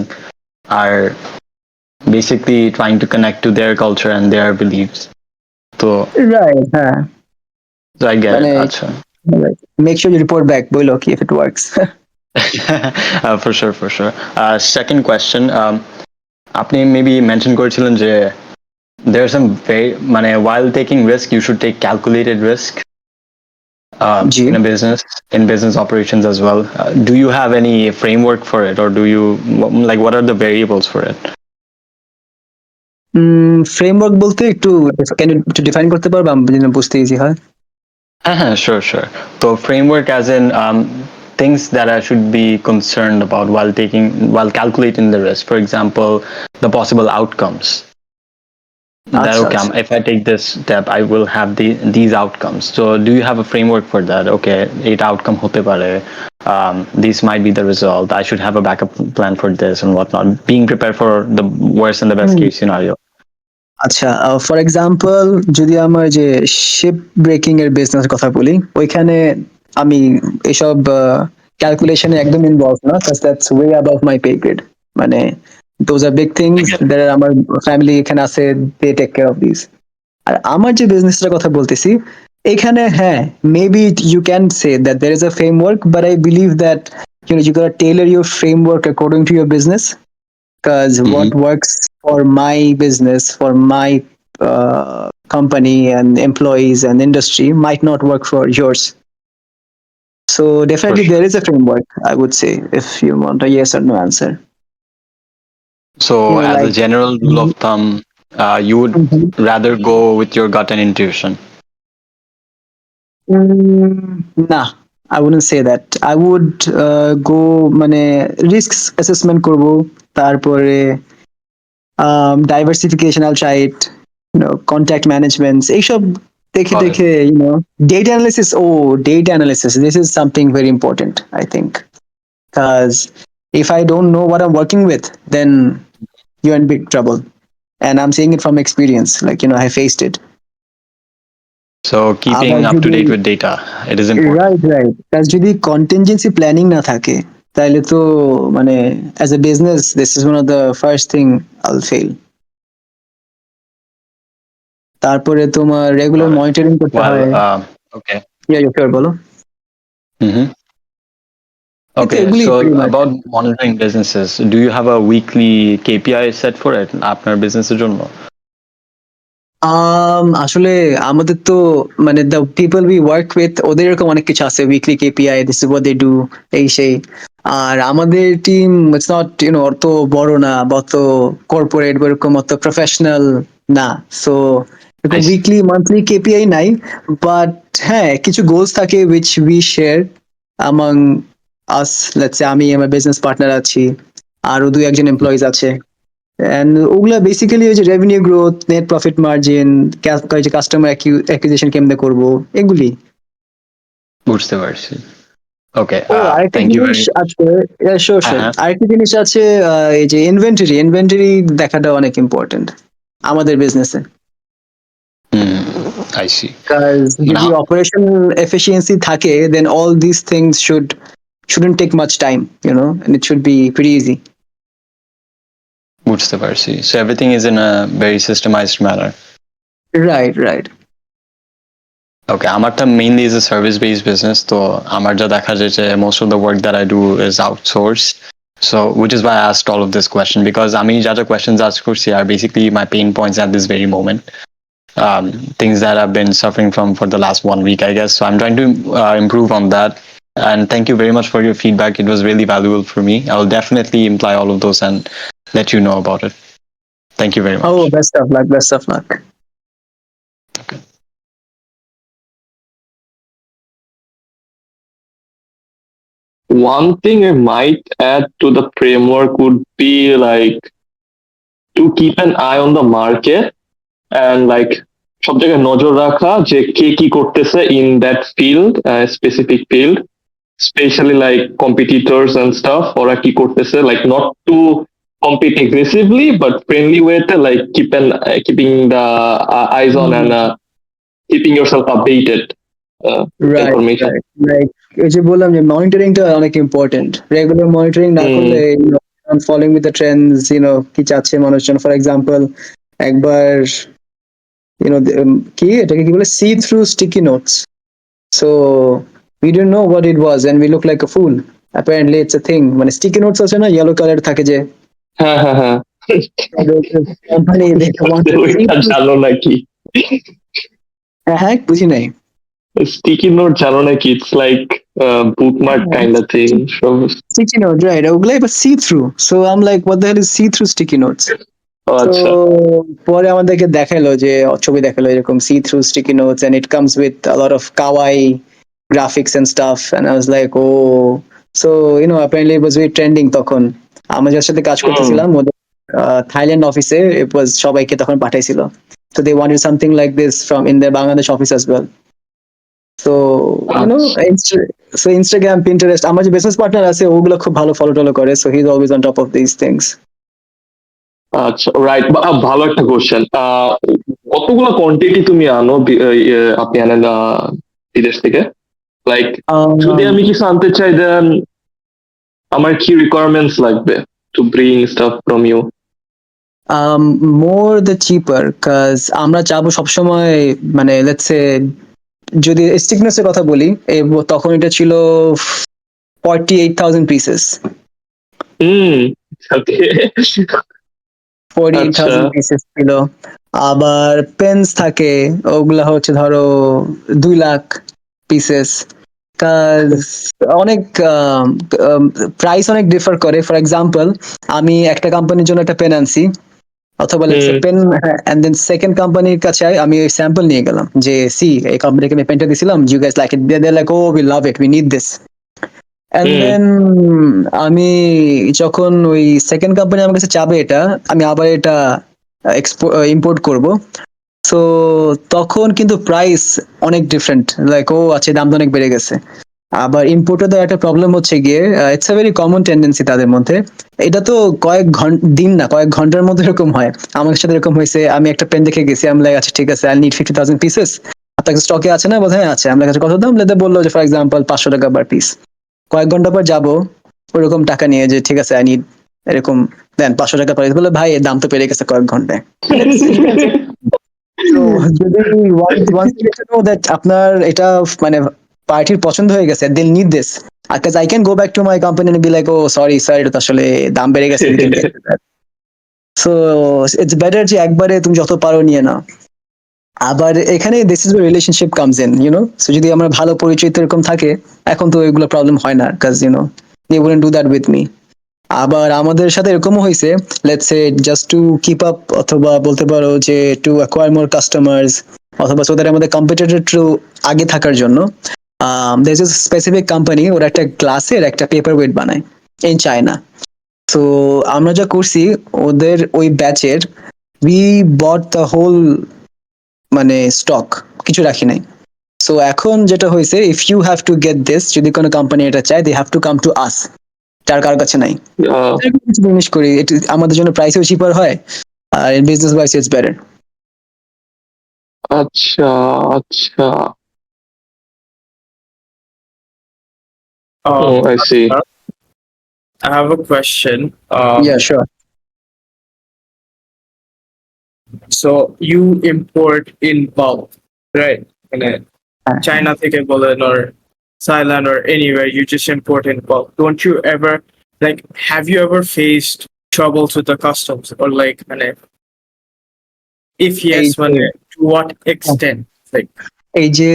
are basically trying to connect to their culture and their beliefs. So, Right. হ্যাঁ, so I get মানে it. Acha. make sure you report back বইলো কি if it works. For sure, for sure. Second question. আপনি maybe mention করেছিলেন যে there are some very মানে while taking risk, you should take calculated risk G. in business operations as well. Do you have any framework for it, or do you like what are the variables for it? Framework বলতে একটু can you একটু define করতে পারবা যেন বুঝতে easy হয়? Sure, sure. So framework as in things that I should be concerned about while calculating the risk. For example, the possible outcomes. That আচ্ছা okay, আচ্ছা। if I take this step, I will have these outcomes. So do you have a framework for that? Okay, 8 outcome hote pare. These might be the result. I should have a backup plan for this and whatnot. Being prepared for the worst and the best case scenario. আচ্ছা, for example যদি আমার যে ship breaking এর business কথা বলি, ওইখানে আমি এসব ক্যালকুলেশনে একদম ইনভলভ না, cause that's way above my pay grade. মানে those are big I things get it. That আমার ফ্যামিলি এখানে আছে, they take care of this. আর আমার যে বিজনেসটার কথা বলতেছি, এখানে হ্যাঁ, maybe you can say that there is a framework, but I believe that you gotta tailor your framework according to your business, because what Mhm. works for my business, for my company and employees and industry might not work for yours. So For definitely sure. there is a framework, I would say, if you want a yes or no answer. So, as a Like, general rule of thumb, you would rather go with your gut and intuition. nah, I wouldn't say that. I would go মানে risks assessment করব, তারপরে diversification I'll try it, contact management এইসব দেখে Got it. দেখে, data analysis. Oh, data analysis, this is something very important, I think, because if I don't know what I'm working with, then you're in big trouble. And I'm saying it from experience, like I faced it. So, আবার keeping up to যদি date with data, it is important. Right right, কাজ যদি contingency planning না থাকে, তাহলে তো মানে as A business this is one of the first thing আইল ফেল। তারপরে তোমার রেগুলার Got it. মনিটরিং করতে হয়। Well, okay. ইয়া ইয়া শিওর, বলো। hmm এই তো Okay. এগুলি So, pretty much। about monitoring businesses, do you have a weekly KPI set for it? আপনার business-এর জন্য? আসলে আমাদের তো মানে the people we work with ওদের এরকম অনেক কিছু আছে, weekly KPI, this is what they do, এই সেই। আর আমাদের টিম ইটস নট অত বড় না, বা অত কর্পোরেট বা এরকম অত প্রফেশনাল না। সো I এরকম see. উইকলি মান্থলি কেপিআই নাই, বাট হ্যাঁ কিছু গোলস থাকে which we share among us. Let's say আমি আমার বিজনেস পার্টনার আছি, আরো দুই একজন এমপ্লয়িজ আছে, and ওগুলা বেসিক্যালি ওই যে revenue growth, net profit margin, customer acquisition কেমনে করব, এগুলি। বুঝতে পারছি। Okay. ও আরেকটা Thank you জিনিস very আছে, শিওর শিওর, Uh-huh. আরেকটা জিনিস আছে, এই যে ইনভেন্টরি দেখাটা অনেক ইম্পর্টেন্ট আমাদের বিজনেসে। I see. কাজ যদি Now, অপারেশনাল এফিসিয়েন্সি থাকে, then all this things shouldn't take much time, and it should be pretty easy. বুঝতে পারছি। So everything is in a very systemized manner. Right right. Okay, আমারটা mainly is a service-based business. তো আমার যা দেখা যায় যে most of the work that I do is outsourced. So, which is why I asked all of this question, because আমি যা যা questions ask করছি are basically my pain points at this very moment. Things that I've been suffering from for the last 1 week, I guess. So I'm trying to improve on that. And thank you very much for your feedback. It was really valuable for me. I will definitely imply all of those and let you know about it. Thank you very much. Oh, best of luck. Best of luck. One thing I might add to the framework would be like to keep an eye on the market and like সব জায়গায় নজর রাখা যে কে কি করতেছে in that field, specific field, especially like competitors and stuff, ওরা কি করতেছে, like not to compete aggressively but friendly way to like keeping the eyes on and keeping yourself updated with Right, information. right. Like ওই যে বললাম যে মনিটরিংটা অনেক important. Regular monitoring না করলে ফলোইং উইথ দ্য ট্রেন্ডস, কি চাচ্ছে মানুষজন। ফর এক্সাম্পল, একবার কি এটাকে কি বলে, C through sticky notes. So we didn't know what it was and we look like a fool. Apparently it's a thing, মানে স্টিকি নোটস আছে না, ইয়েলো কালার থাকে যে, হ্যাঁ হ্যাঁ হ্যাঁ কোম্পানি ওইটা জানো নাকি? হ্যাঁ বুঝি নাই। স্টিকি নোট জানো নাকি? It's like bookmark kind of thing. Sticky note, right? ওগুলো এবার see through. So I am like, what the hell is see through sticky notes? তো আচ্ছা পরে আমাদেরকে দেখাইলো যে, ছবি দেখালো এরকম see through sticky notes and it comes with a lot of kawaii graphics and stuff and I was like, oh so apparently it was very trending তখন। আমরা যার সাথে কাজ করতেছিলাম ওদের থাইল্যান্ড অফিসে সবাইকে তখন পাঠাইছিল। So they wanted something like this from in their Bangladesh office as well. So Instagram, Pinterest, আমার যে বিজনেস পার্টনার আছে ওগুলো খুব ভালো ফলো টলো করে, so he's always on top of these things. আচ্ছা রাইট, ভালো একটা কোশ্চেন। কতগুলো কোয়ান্টিটি তুমি আনো, আপনি আনেন বিদেশ থেকে? লাইক যদি আমি কিছু আনতে চাই দেন আমার কি রিকোয়ারমেন্টস লাগবে to bring stuff from you? More the cheaper, cause আমরা চাবো সবসময়, মানে লেটস সে যদি স্টিকনেস এর কথা বলি, তখন এটা ছিল 48,000 pieces. 48,000 pieces ছিল। আবার পেন্স থাকে, ওগুলা হচ্ছে ধরো 2 লাখ পিসেস। কাজ অনেক প্রাইস অনেক ডিফার করে। ফর এক্সাম্পল, আমি একটা কোম্পানির জন্য একটা পেন আনছি, অথবা পেন, এন্ড দেন সেকেন্ড কোম্পানির কাছে আমি ওই স্যাম্পল নিয়ে গেলাম যে, সি এই কোম্পানিকে আমি পেনটা দিছিলাম, you guys like it, they like, oh we love it, we need this. And then আমি যখন ওই সেকেন্ড কোম্পানি আমার কাছে চাবে এটা, আমি আবার এটা ইম্পোর্ট করব, সো তখন কিন্তু প্রাইস অনেক ডিফারেন্ট, লাইক ও আচ্ছা দাম তো অনেক বেড়ে গেছে। আবার ইম্পোর্টের একটা প্রবলেম হচ্ছে গিয়ে, it's a very common tendency তাদের মধ্যে। এটা তো কয়েক দিন না, কয়েক ঘন্টার মধ্যে এরকম হয়। আমার সাথে এরকম হয়েছে, আমি একটা পেন দেখে গেছি, আমি লাইক আচ্ছা ঠিক আছে, আই নিড 50,000 পিসেস, আপনার কাছে স্টকে আছে না? বোধহয় আছে। আমার কাছে কত দাম? বললো যে ফর এক্সাম্পল 500 টাকা পার পিস। কয়েক ঘন্টা পর যাবো ওরকম টাকা নিয়ে, যে ঠিক আছে আই নিড এরকম, দেন 500 টাকা পার পিস। বলে ভাই দাম তো বেড়ে গেছে কয়েক ঘন্টায়। তো যদি once you get to know that আপনার এটা মানে পার্টির পছন্দ হয়ে গেছে, they'll need this, because I can go back to my company and be like, oh sorry sir, এটা তো আসলে দাম বেড়ে গেছে, we can get to that. So it's better যে একবারে তুমি যত পারো নিয়ে নাও। আবার এখানে this is where relationship comes in, so যদি আমার ভালো পরিচিত এরকম থাকে, এখন তো এগুলো প্রবলেম হয় না, because they wouldn't do that with me. আবার আমাদের সাথে এরকমও হয়েছে, let's say just to keep up, অথবা বলতে পারো যে টু অ্যাকোয়ার মোর কাস্টমার্স, অথবা সো দ্যাট আমাদের কম্পিটিটর টু আগে থাকার জন্য, দেয়ার ইজ স্পেসিফিক কোম্পানি, ওরা একটা গ্লাসের একটা পেপার ওয়েট বানায় ইন চায়না। তো আমরা যা করছি, ওদের ওই ব্যাচের উই বট দ্য হোল মানে স্টক, কিছু রাখি নাই। সো এখন যেটা হয়েছে, if you have to get this, যদি কোনো কোম্পানি এটা চায়, they have to come to us, যার কার কাছে নাই। জিনিস করি, আমাদের জন্য প্রাইসও চিপার হয়, আর বিজনেস ওয়াইজ ইটস বেটার। আচ্ছা আচ্ছা, I see. I have a question. Yeah, sure. So you import in bulk, right? China থেকে বলেন or Thailand or anywhere, you just import in bulk. Don't you ever, like, have you ever faced troubles with the customs, or like, if yes, to what extent? Like, এই যে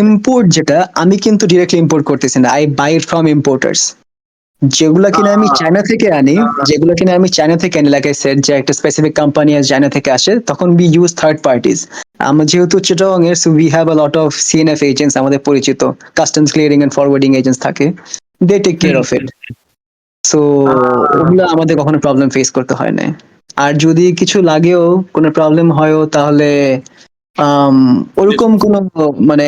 import, যেটা আমি কিন্তু directly import করতেছি না, I buy it from importers. যেগুলা কিনা আমি চায়না থেকে আনি, যেগুলো কিনা আমি চায়না থেকে আনি, লাইক আই সেড যে একটা স্পেসিফিক কোম্পানি চায়না থেকে আসে, তখন বি ইউজ থার্ড পার্টিজ। আমরা যেহেতু চিটাগং এর, so we have a lot of CNF agents, আমাদের পরিচিত customs clearing and forwarding agents থাকে, they take care of it. So ওগুলো আমাদের কখনো প্রবলেম ফেস করতে হয় না। আর যদি কিছু লাগেও, কোনো প্রবলেম হয়ও, তাহলে ওরকম কোনো মানে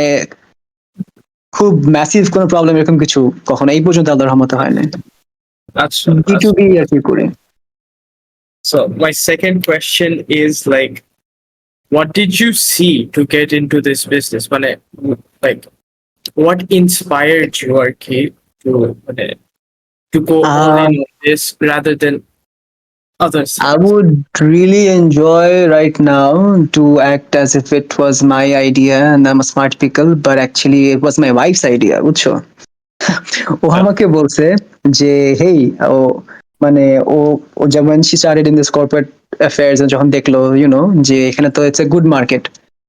খুব ম্যাসিভ কোনো প্রবলেম এরকম কিছু কখনো এই পর্যন্ত আল্লাহর রহমতে হয় না। আচ্ছা, B2B আর কি করি। So my second question is like, what did you see to get into this business? Like, what inspired you or to go all in on this rather than others? I would really enjoy right now to act as if it was my idea and I'm a smart pickle, but actually it was my wife's idea, বুঝছো? ও আমাকে বলছে যে হেই, ও মানে ও ও যখন she started in this corporate affairs, যখন দেখলো যে এখানে তো it's a good market,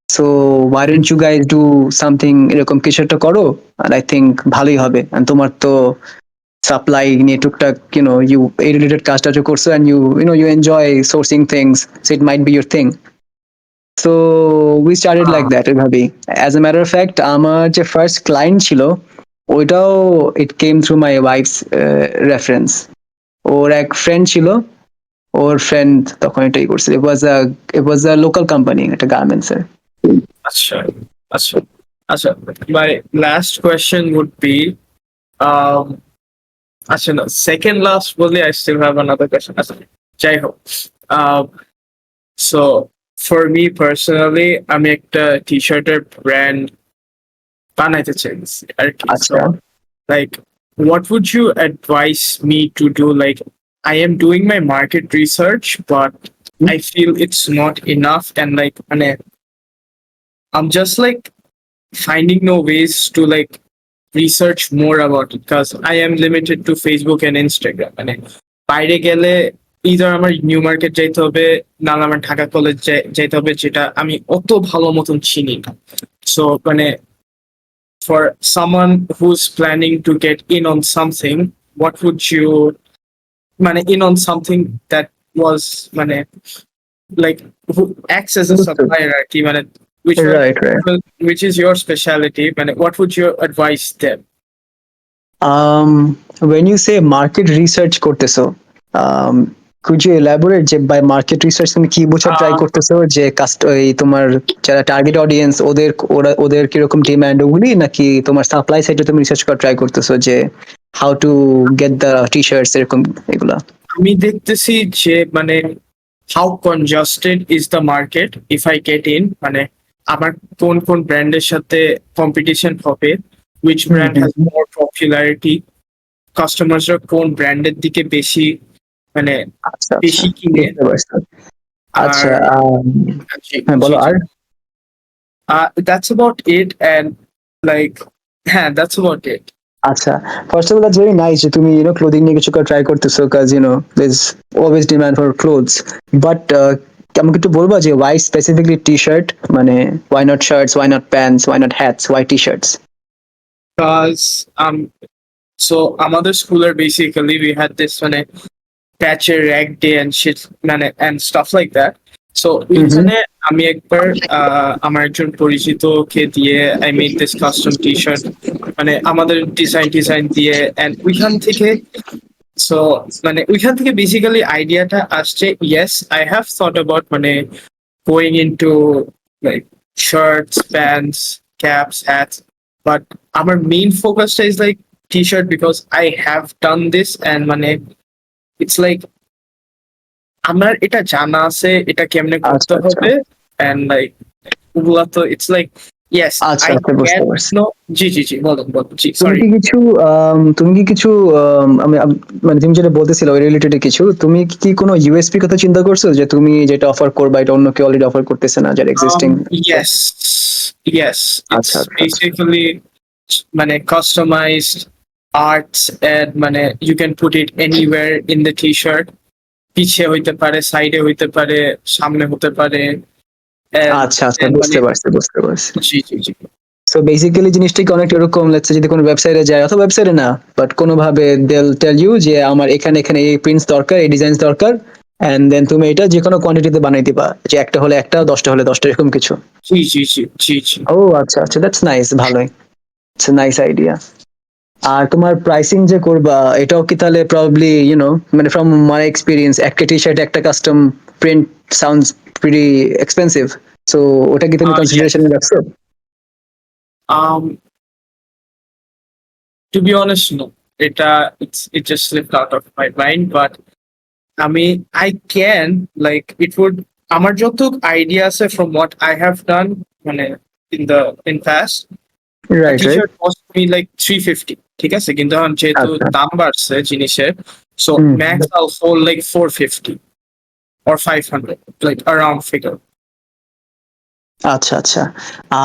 so why don't you guys do something, এরকম কিছু একটা করো, and I think ভালোই হবে, and তোমার তো সাপ্লাই নিয়ে টুকটাক you এই রিলেটেড কাজটা করছো, and you enjoy sourcing things, so it might be your thing. So we started like that এভাবেই। as a matter of fact, আমার যে ফার্স্ট ক্লায়েন্ট ছিল ওইটাও it came through my wife's reference. ওর এক friend ছিল, ওর friend তখন এটাই করছিল। it was a local company, একটা গার্মেন্টস এর। আচ্ছা, আচ্ছা, আচ্ছা। My last question would be, um, আচ্ছা না, second last বললে I still have another question. আচ্ছা, যাই হোক, so for me personally, আমি একটা টি-শার্টের ব্র্যান্ড বানাইতে চাইছি আর কি। So like, what would you advise me to do? Like, I am doing my market research, but I feel it's not enough, and like, I'm just like finding no ways to like research more about it, because I am limited to Facebook and Instagram. বাইরে গেলে either আমার new market যাইতে হবে, না আমার Dhaka college যাইতে হবে, যেটা আমি অত ভালো মতন চিনি না। So for someone who's planning to get in on something, what would you in on something that was like, who acts as a supplier আর কি, right. which is your specialty, what would you advise them? When you say market research করতেছো, could you elaborate যে by market research তুমি কি বোঝা try করতেছো, যে তোমার যারা টার্গেট অডিয়েন্স ওদের কিরকম ডিমান্ড ওগুলি, নাকি তোমার সাপ্লাই সাইডে তুমি রিসার্চ করা ট্রাই করতেছো যে হাউ টু গেট দ্য টি-শার্টস এরকম এগুলা? আমি দেখতেছি যে how congested is the market if I get in, আমার কোন কোন ব্র্যান্ডের সাথে কম্পিটিশন হবে, which brand has more popularity, কাস্টমাররা কোন ব্র্যান্ডের দিকে বেশি বেশি কিনে। আচ্ছা, বলো। আর that's about it, and like, হ্যাঁ, that's about it. আচ্ছা, first of all that's very nice যে তুমি ক্লোদিং নিয়ে কিছু ট্রাই করতেছো, cause there is always demand for clothes, but আমাকে একটু বলবা যে why specifically T-shirt, why not shirts, why not pants, why not hats, why T-shirts? Because so আমাদের স্কুলের basically we had this patcher rag day and shit and stuff like that. So ওইখানে আমি একবার আমার একজন পরিচিতকে দিয়ে I made this custom t-shirt, আমাদের design দিয়ে, and ওইখান থেকে বেসিক্যালি আইডিয়াটা আসছে। yes, I have thought about going into like shirts, pants, caps, hats, but our main focus is like t-shirt, because I have done this, and it's like আমার এটা জানা আছে এটা কেমনে করতে হবে, and like ওগুলা তো it's like yes, I get no জি বলেন জি সরি। তুমি কি কিছু তুমি যেটা বলতেছিলে ওই রিলেটেড কিছু, তুমি কি কোনো ইউএসপি কথা চিন্তা করছো যে তুমি যেটা অফার করবা এটা অন্য কেউ অলরেডি অফার করতেছে না, যারা existing? yes it's basically customized arts, and you can put it anywhere in the t-shirt, পিছে হইতে পারে, সাইডে হইতে পারে, সামনে হতে পারে। আচ্ছা, বুঝতে পারছি। জি সো বেসিক্যালি জিনিসটা কি অনেকটা এরকম, লেটস যদি কোনো ওয়েবসাইটে যায়, অথবা ওয়েবসাইটে না, বাট কোনোভাবে দেল টেল ইউ যে আমার এখানে এখানে এই প্রিন্টস দরকার, এই ডিজাইন দরকার, এন্ড দেন তুমি এটা যে কোনো কোয়ান্টিটিতে বানাই দিবা, যে একটা হলে একটা, 10টা হলে 10টা, এরকম কিছু। জি জি জি জি জি। ও আচ্ছা আচ্ছা, দ্যাটস নাইস, ভালোই, ইটস এ নাইস আইডিয়া। আর তোমার প্রাইসিং যে করবা, এটাও কি তাহলে প্রবাবলি মানে ফ্রম মাই এক্সপিরিয়েন্স, একটা টি শার্ট একটা custom print sounds pretty expensive, so ওটা কি তুমি Yes. কনসিডারেশনে রাখছো? Um, to be honest, no. It just slipped out of my mind, but I can, like, it would, আমার যতটুক idea আছে from what I have done মানে in past, a right right. t-shirt cost me like 350, ঠিক আছে, কিন্তু এখন যেহেতু আচ্ছা। দাম বাড়ছে জিনিসের, so hmm. max I'll hold like 450 or 500, like around figure. আচ্ছা আচ্ছা।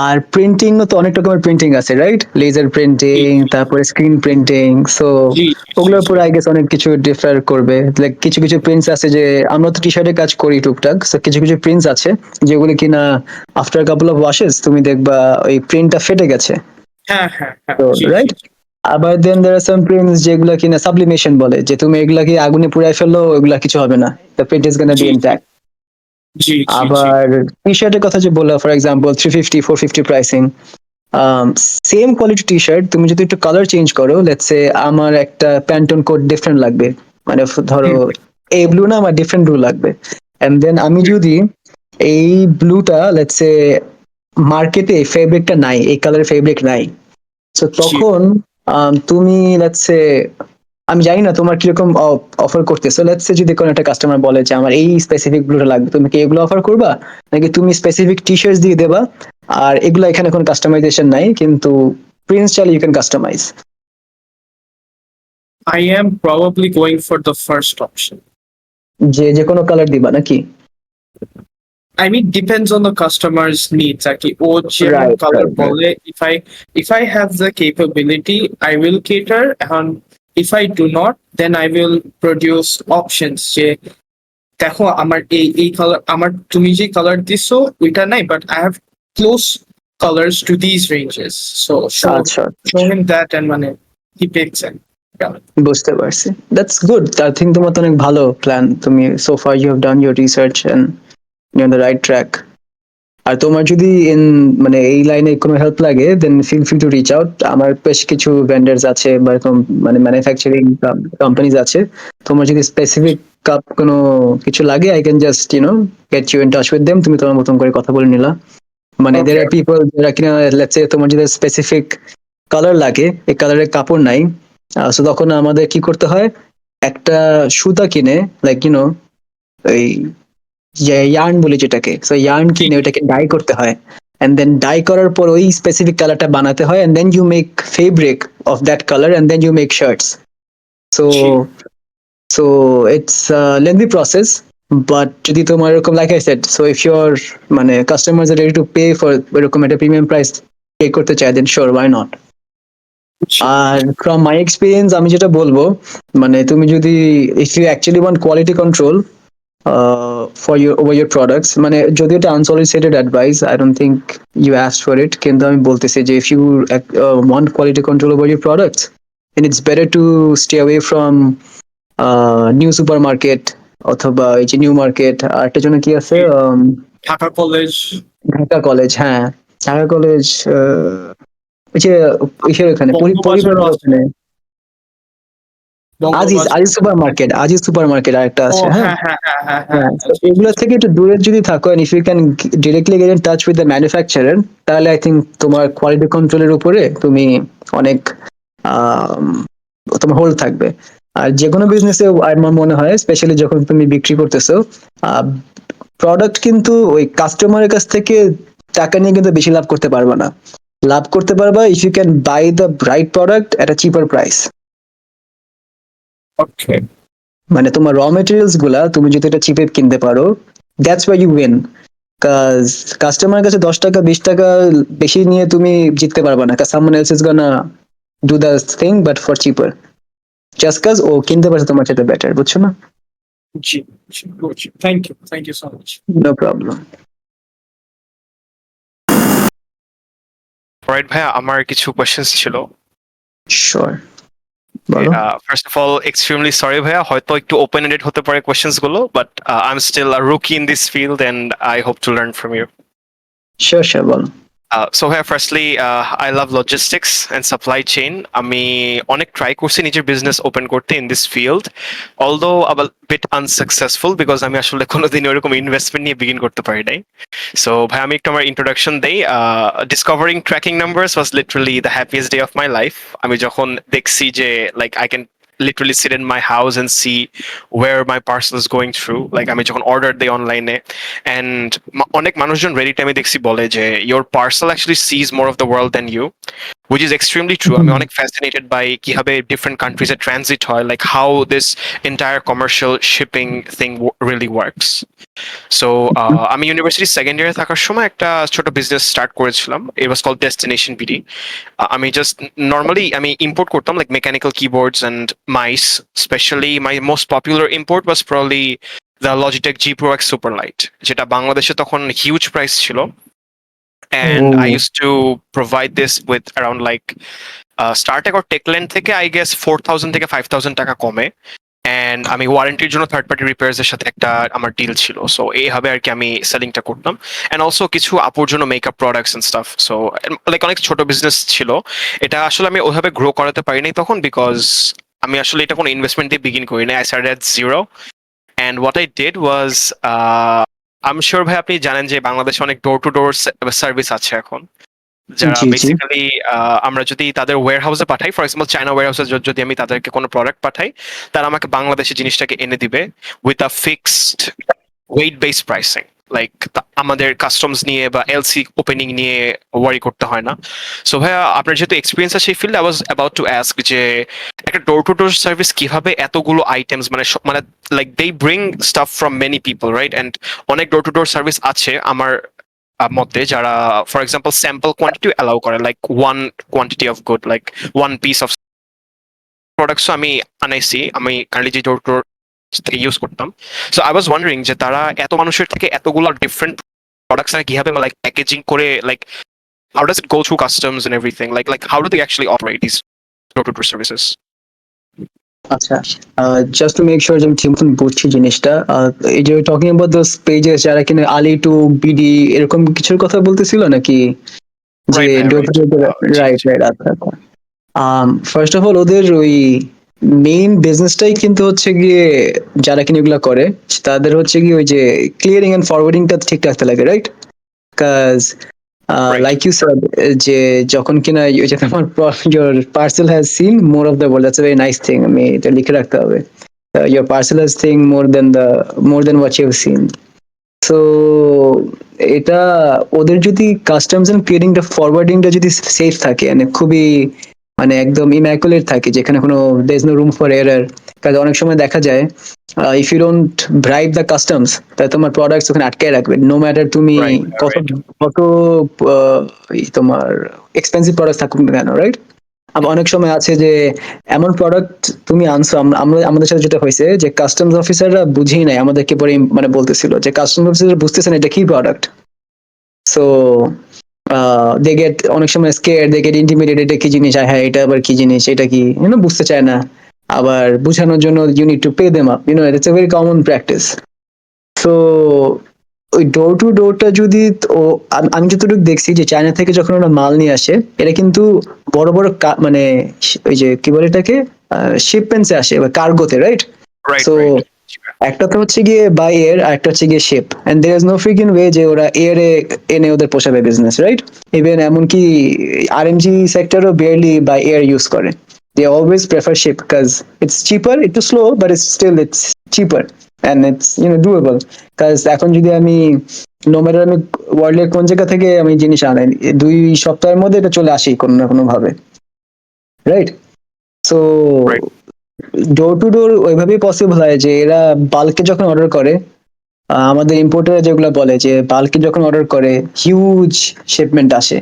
আর প্রিন্টিং তো অনেক রকমের প্রিন্টিং আছে, রাইট? লেজার প্রিন্টিং, তারপরে স্ক্রিন প্রিন্টিং, সো জি জি ওগুলোর জি উপর আই গেস অনেক কিছু ডিফার করবে। লাইক কিছু কিছু প্রিন্টস আছে, যে আমরা তো টি শার্টের কাজ করি টুকটাক, সো কিছু কিছু প্রিন্টস আছে যেগুলো কিনা আফটার কাপল অফ ওয়াশেস তুমি দেখবা ওই প্রিন্টটা ফেটে গেছে, হ্যাঁ হ্যাঁ হ্যাঁ তো জি জি রাইট। আবার দেন দের আর সাম প্রিন্টস যেগুলো কিনা সাবলিমেশন বলে, যে তুমি এগুলাকে আগুনে পুড়াই ফেললো, ওগুলা কিছু হবে না, the print is gonna be জি জি ইনট্যাক্ট। জি জি জি আবার টি শার্টের কথা যে বললা, for example 350 450 pricing, same quality T-shirt তুমি যদি একটু কালার চেঞ্জ করো, লেটস সে আমার একটা প্যান্টন কোড ডিফারেন্ট লাগবে, মানে ধরো হুম, এই ব্লু না, আমার ডিফারেন্ট ব্লু লাগবে, এন্ড দেন আমি হুম, যদি এই ব্লুটা লেটস সে মার্কেটে ফেব্রিকটা নাই, এই কালারের ফেব্রিক নাই, তো জি তখন তুমি লেটস সে, আমি জানি না তোমার কিরকম অফার করতেছো, লেটস সে যদি কোনো একটা কাস্টমার বলে যে আমার এই স্পেসিফিক ব্লুটা লাগবে, তুমি কি এগুলো অফার করবা, নাকি তুমি স্পেসিফিক টি শার্টস দিয়ে দেবা, আর এগুলো এখানে কোনো কাস্টমাইজেশন নাই, কিন্তু প্রিন্টস চাইলে you can customize? I am probably going for the first option. যে যে কোনো কালার দিবা নাকি? I mean, depends on the customer's needs. আর কি ও যেমন রাইট কালার রাইট রাইট। বলে, if I have the capability, I will cater. And if I do not, then I will produce options. যে দেখো আমার এই কালার, আমার তুমি যে কালার দিছো ওইটা নাই, but I have close colors to these ranges. So আচ্ছা show him that, and মানে he picks it. Yeah. বুঝতে পারছি, দ্যাটস গুড, আই থিঙ্ক তোমার তো অনেক ভালো প্ল্যান, তুমি so far you have done your research and you on the right track. আর তোমার যদি মানে এই লাইনে কোনো হেল্প লাগে, then feel free to reach out, আমার বেশ কিছু ভেন্ডার্স আছে বা এরকম মানে ম্যানুফ্যাকচারিং কোম্পানিজ আছে, তোমার যদি স্পেসিফিক কাপ কোনো কিছু লাগে, I can just get you in touch with them, তুমি তোমার মতন করে কথা বলে নিলা, মানে দের Okay. আর পিপল যারা কিনা লেটস সে তোমার যদি স্পেসিফিক কালার লাগে, এই কালারের কাপড় নাই, সো তখন আমাদের কি করতে হয়, একটা সুতা কিনে, লাইক এই যে ইয়ার্ন বলি যেটাকে, সো ইয়ার্ন কিনে ওটাকে ডাই করতে হয়, এন্ড দেন ডাই করার পর ওই স্পেসিফিক কালারটা বানাতে হয়, and then you make fabric of that colour, and then you make shirts. So so it's lengthy process, but যদি তোমার এরকম like I said, so if your মানে customers are ready to pay for এরকম একটা premium price pay করতে চায়, then sure, why not. আর from my experience আমি যেটা বলবো, মানে তুমি যদি, if you actually want quality control for your over your products, মানে যদি এটা unsolicited advice, I don't think you asked for it, কিন্তু আমি বলতেছি যে if you want quality control over your products, then it's better to stay away from new supermarket, অথবা এই যে নিউ মার্কেট, আর একটা জন্য কি আছে, ঢাকা কলেজ, ঢাকা কলেজ, হ্যাঁ ঢাকা কলেজ, ওই যে ইসের ওখানে বঙ্গবাজারও পরিবারের আছে, ওখানে, Aziz Bangabazar. Aziz super market, Aziz super market আর একটা ও আছে, হ্যাঁ। হ্যাঁ হ্যাঁ হ্যাঁ হ্যাঁ হ্যাঁ হ্যাঁ, হ্যাঁ, so জি জি এগুলো জি। থেকে একটু দূরে যদি থাকো, and if you can directly get in touch with the manufacturer, তাহলে আই থিঙ্ক তোমার কোয়ালিটি কন্ট্রোলের উপরে তুমি অনেক আম, তোমার হোল্ড থাকবে। আর যে কোনো বিজনেসে আমার মনে হয়, স্পেশালি যখন তুমি বিক্রি করতেছো, প্রোডাক্ট কিন্তু ওই কাস্টমারের কাছ থেকে টাকা নিয়ে কিন্তু বেশি লাভ করতে পারবে না, লাভ করতে পারবা if you can buy the right product at a cheaper price. Okay. মানে তোমার র মেটেরিয়ালস গুলা তুমি যদি এটা চিপে কিনতে পারো, দ্যাটস ওয়াই ইউ উইন, কাজ কাস্টমারের কাছে 10 টাকা 20 টাকা বেশি নিয়ে তুমি জিততে পারবে না, কাজ someone else is gonna do the thing but for cheaper, just কাজ ও কিনতে পারছে তোমার সাথে বেটার, বুঝছো না? জি জি বুঝছি, thank you so much. No problem. Farhad ভাইয়া আমার কিছু কোয়েশ্চেন্স ছিল। শিওর, বলো। First of all extremely sorry ভাইয়া, হয়তো একটু ওপেন এন্ডেড হতে পারে কোয়েশ্চেন্স গুলো, but I am still a rookie in this field and I hope to learn from you. Sure sure, বলো। So here, firstly, I love logistics and supply chain. আমি অনেক try করছি নিজের business open করতে in this field, although a bit unsuccessful because আমি আসলে কোনোদিন ওরকম ইনভেস্টমেন্ট নিয়ে বিগিন করতে পারি নাই। সো ভাই আমি একটু আমার ইন্ট্রোডাকশন দেই। Discovering tracking numbers was literally the happiest day of my life. আমি যখন দেখছি যে like I can literally sit in my house and see where my parcel is going through, like আমি যখন অর্ডার দেই অনলাইনে, and অনেক মানুষজন রেডি টাইমে দেখছি বলে যে your parcel actually sees more of the world than you, which is extremely true. আমি অনেক fascinated by কিভাবে different countries এ transit হয়, like how this entire commercial shipping thing really works. So আমি ইউনিভার্সিটি সেকেন্ড ইয়ারে থাকার সময় একটা ছোট বিজনেস স্টার্ট করেছিলাম। It was called destination BD. আমি জাস্ট নর্মালি আমি ইম্পোর্ট করতাম like mechanical keyboards and mice. Specially my most popular import was probably the Logitech G Pro X super light, যেটা বাংলাদেশে তখন হিউজ প্রাইস ছিল। And I used to provide this with around like StarTech or Techland থেকে I guess 4,000 থেকে 5,000 টাকা কমে। And আমি ওয়ারেন্টির জন্য থার্ড পার্টি রিপেয়ার্স এর সাথে একটা আমার ডিল ছিল। সো এইভাবে আর কি আমি সেলিংটা করতাম। অ্যান্ড অলসো কিছু আপুর জন্য makeup products and stuff. So like অনেক ছোট বিজনেস ছিল এটা। আসলে আমি ওইভাবে গ্রো করাতে পারিনি তখন, বিকজ আমি আসলে এটা কোনো ইনভেস্টমেন্ট দিয়ে বিগিন করি না। I started at zero. And what I did was, I am sure ভাই আপনি জানেন যে বাংলাদেশে অনেক ডোর টু ডোর সার্ভিস আছে এখন, যারা জি জি। বেসিক্যালি আমরা যদি তাদের ওয়্যার হাউসে পাঠাই, ফর এক্সাম্পল চায়না ওয়্যার হাউসে যদি আমি তাদেরকে কোনো প্রোডাক্ট পাঠাই, তারা আমাকে বাংলাদেশে জিনিসটাকে এনে দিবে with a fixed weight base pricing. Like আমাদের কাস্টমস নিয়ে বা এলসি ওপেনিং নিয়ে ওয়ারি করতে হয় না। সো ভাইয়া আপনার যেহেতু এক্সপিরিয়েন্স আছে সেই ফিল্ডে, I was about to ask যে একটা ডোর টু ডোর সার্ভিস কিভাবে এতগুলো আইটেমস মানে মানে like they bring stuff from many people, right? And অনেক ডোর টু ডোর সার্ভিস আছে আমার মতে যারা for example sample quantity allow করে, like one quantity of good, like one piece of products আমি আনাইছি। আমি কারেন্টলি যে ডোর টু থেকে ইউজ করতাম। সো আই ওয়াজ ওয়ান্ডারিং যে তারা এত মানুষের থেকে এতগুলো ডিফারেন্ট প্রোডাক্টস কিভাবে লাইক প্যাকেজিং করে, like how does it go through customs and everything, like how do they actually operate this door to door services? আচ্ছা, জাস্ট টু মেক শিওর যে আমি ঠিক মতন বুঝছি জিনিসটা, এই যে টকিং অ্যাবাউট দোজ পেজেস যারা কিনা আলি টু বিডি এরকম কিছুর কথা বলতেছিল নাকি? যে রাইট রাইট, আচ্ছা আচ্ছা। ফার্স্ট অফ অল ওদের ওই মেইন বিজনেসটাই কিন্তু হচ্ছে গিয়ে যারা কিনা এগুলা করে তাদের হচ্ছে গিয়ে ওই যে ক্লিয়ারিং এন্ড ফরওয়ার্ডিংটা ঠিক রাখতে লাগে, রাইট? কাজ লাইক ইউ সেড যে যখন কিনা ওই যে তোমার your parcel has seen more of the world, that's a very nice thing, আমি এটা লিখে রাখতে হবে। Your parcel has seen more than what you've seen. So এটা ওদের যদি কাস্টমস এন্ড ক্লিয়ারিংটা ফরওয়ার্ডিংটা যদি সেফ থাকে মানে খুবই মানে একদম ইম্যাকুলেট থাকে, যেখানে কোনো there is no room for error. কারণ অনেক সময় দেখা যায় if you don't bribe the customs, তাহলে তোমার প্রোডাক্টস ওখানে আটকায় রাখবে, নো ম্যাটার তুমি কত কত তোমার এক্সপেন্সিভ প্রোডাক্ট থাকুক না কেন, রাইট? আবার অনেক সময় আছে যে এমন প্রোডাক্ট তুমি আনছো, আমরা আমাদের সাথে যেটা হয়েছে যে কাস্টমস অফিসাররা বুঝেই নাই, আমাদেরকে পরে মানে বলতেছিল যে কাস্টমস অফিসার বুঝতেছেন এটা কি প্রোডাক্ট। সো দে গেট অনেক সময় স্কেয়ার, দে গেট ইন্টিমিডেটেড, এটা কি জিনিস, হ্যাঁ এটা আবার কি জিনিস, এটা কি বুঝতে চায় না। আবার বুঝানোর জন্য you need to pay them up, it's a very common practice. So ওই ডোর টু ডোরটা যদি আমি যতটুকু দেখছি যে চায়না থেকে যখন ওরা মাল নিয়ে আসে, এটা কিন্তু বড় বড় মানে ওই যে কি বলে এটাকে শিপমেন্টসে আসে বা কার্গোতে, রাইট? সো একটা তো হচ্ছে গিয়ে বাই এয়ার আর একটা হচ্ছে গিয়ে ship, and there is no freaking way যে ওরা এয়ারে এনে ওদের পোষাবে বিজনেস, রাইট? ইভেন এমনকি আরএমজি সেক্টরও বিয়ারলি বাই এয়ার ইউজ করে। They always prefer ship because it's cheaper, it's slow, but it's cheaper and it's doable. Because এখন যদি আমি নো ম্যাটার আমি ওয়ার্ল্ডের কোন জায়গা থেকে আমি জিনিস আনাই, 2 সপ্তাহের মধ্যে এটা চলে আসি কোনো না কোনো ভাবে, রাইট? সো ডোর টু ডোর ওইভাবেই পসিবল হয় যে এরা বাল্কে যখন অর্ডার করে, আমাদের ইম্পোর্টার যেগুলো বলে যে বাল্কে যখন অর্ডার করে হিউজ শিপমেন্ট আসে,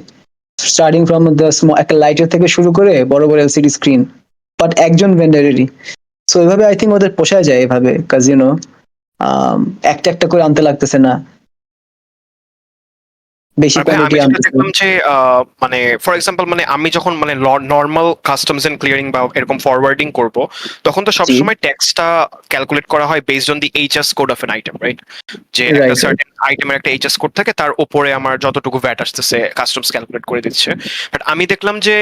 স্টার্টিং ফ্রম দ্য স্মল একটা লাইটের থেকে শুরু করে বড় বড় এলসিডি স্ক্রিন, বাট একজন ভেন্ডারেরই। সো এভাবে আই থিঙ্ক ওদের পোষায় যায় এভাবে, কাজ একটা একটা করে আনতে লাগতেছে না। বেশি আর ভাই আমি কোয়ান্টিটি যেটা আনতেছে। দেখলাম যে মানে ফর এক্সাম্পল মানে আমি যখন মানে নর্মাল কাস্টমস এন্ড ক্লিয়ারিং বা এরকম ফরওয়ার্ডিং করব, তখন তো জি, সবসময় ট্যাক্সটা ক্যালকুলেট করা হয় based on the HS code of N item, right? যে একটা রাইট রাইট। সার্টেন আইটেমের একটা এইচএস কোড থাকে, তার উপরে আমার যতটুকু ভ্যাট আসতেছে কাস্টমস ক্যালকুলেট করে দিচ্ছে। বাট আমি দেখলাম যে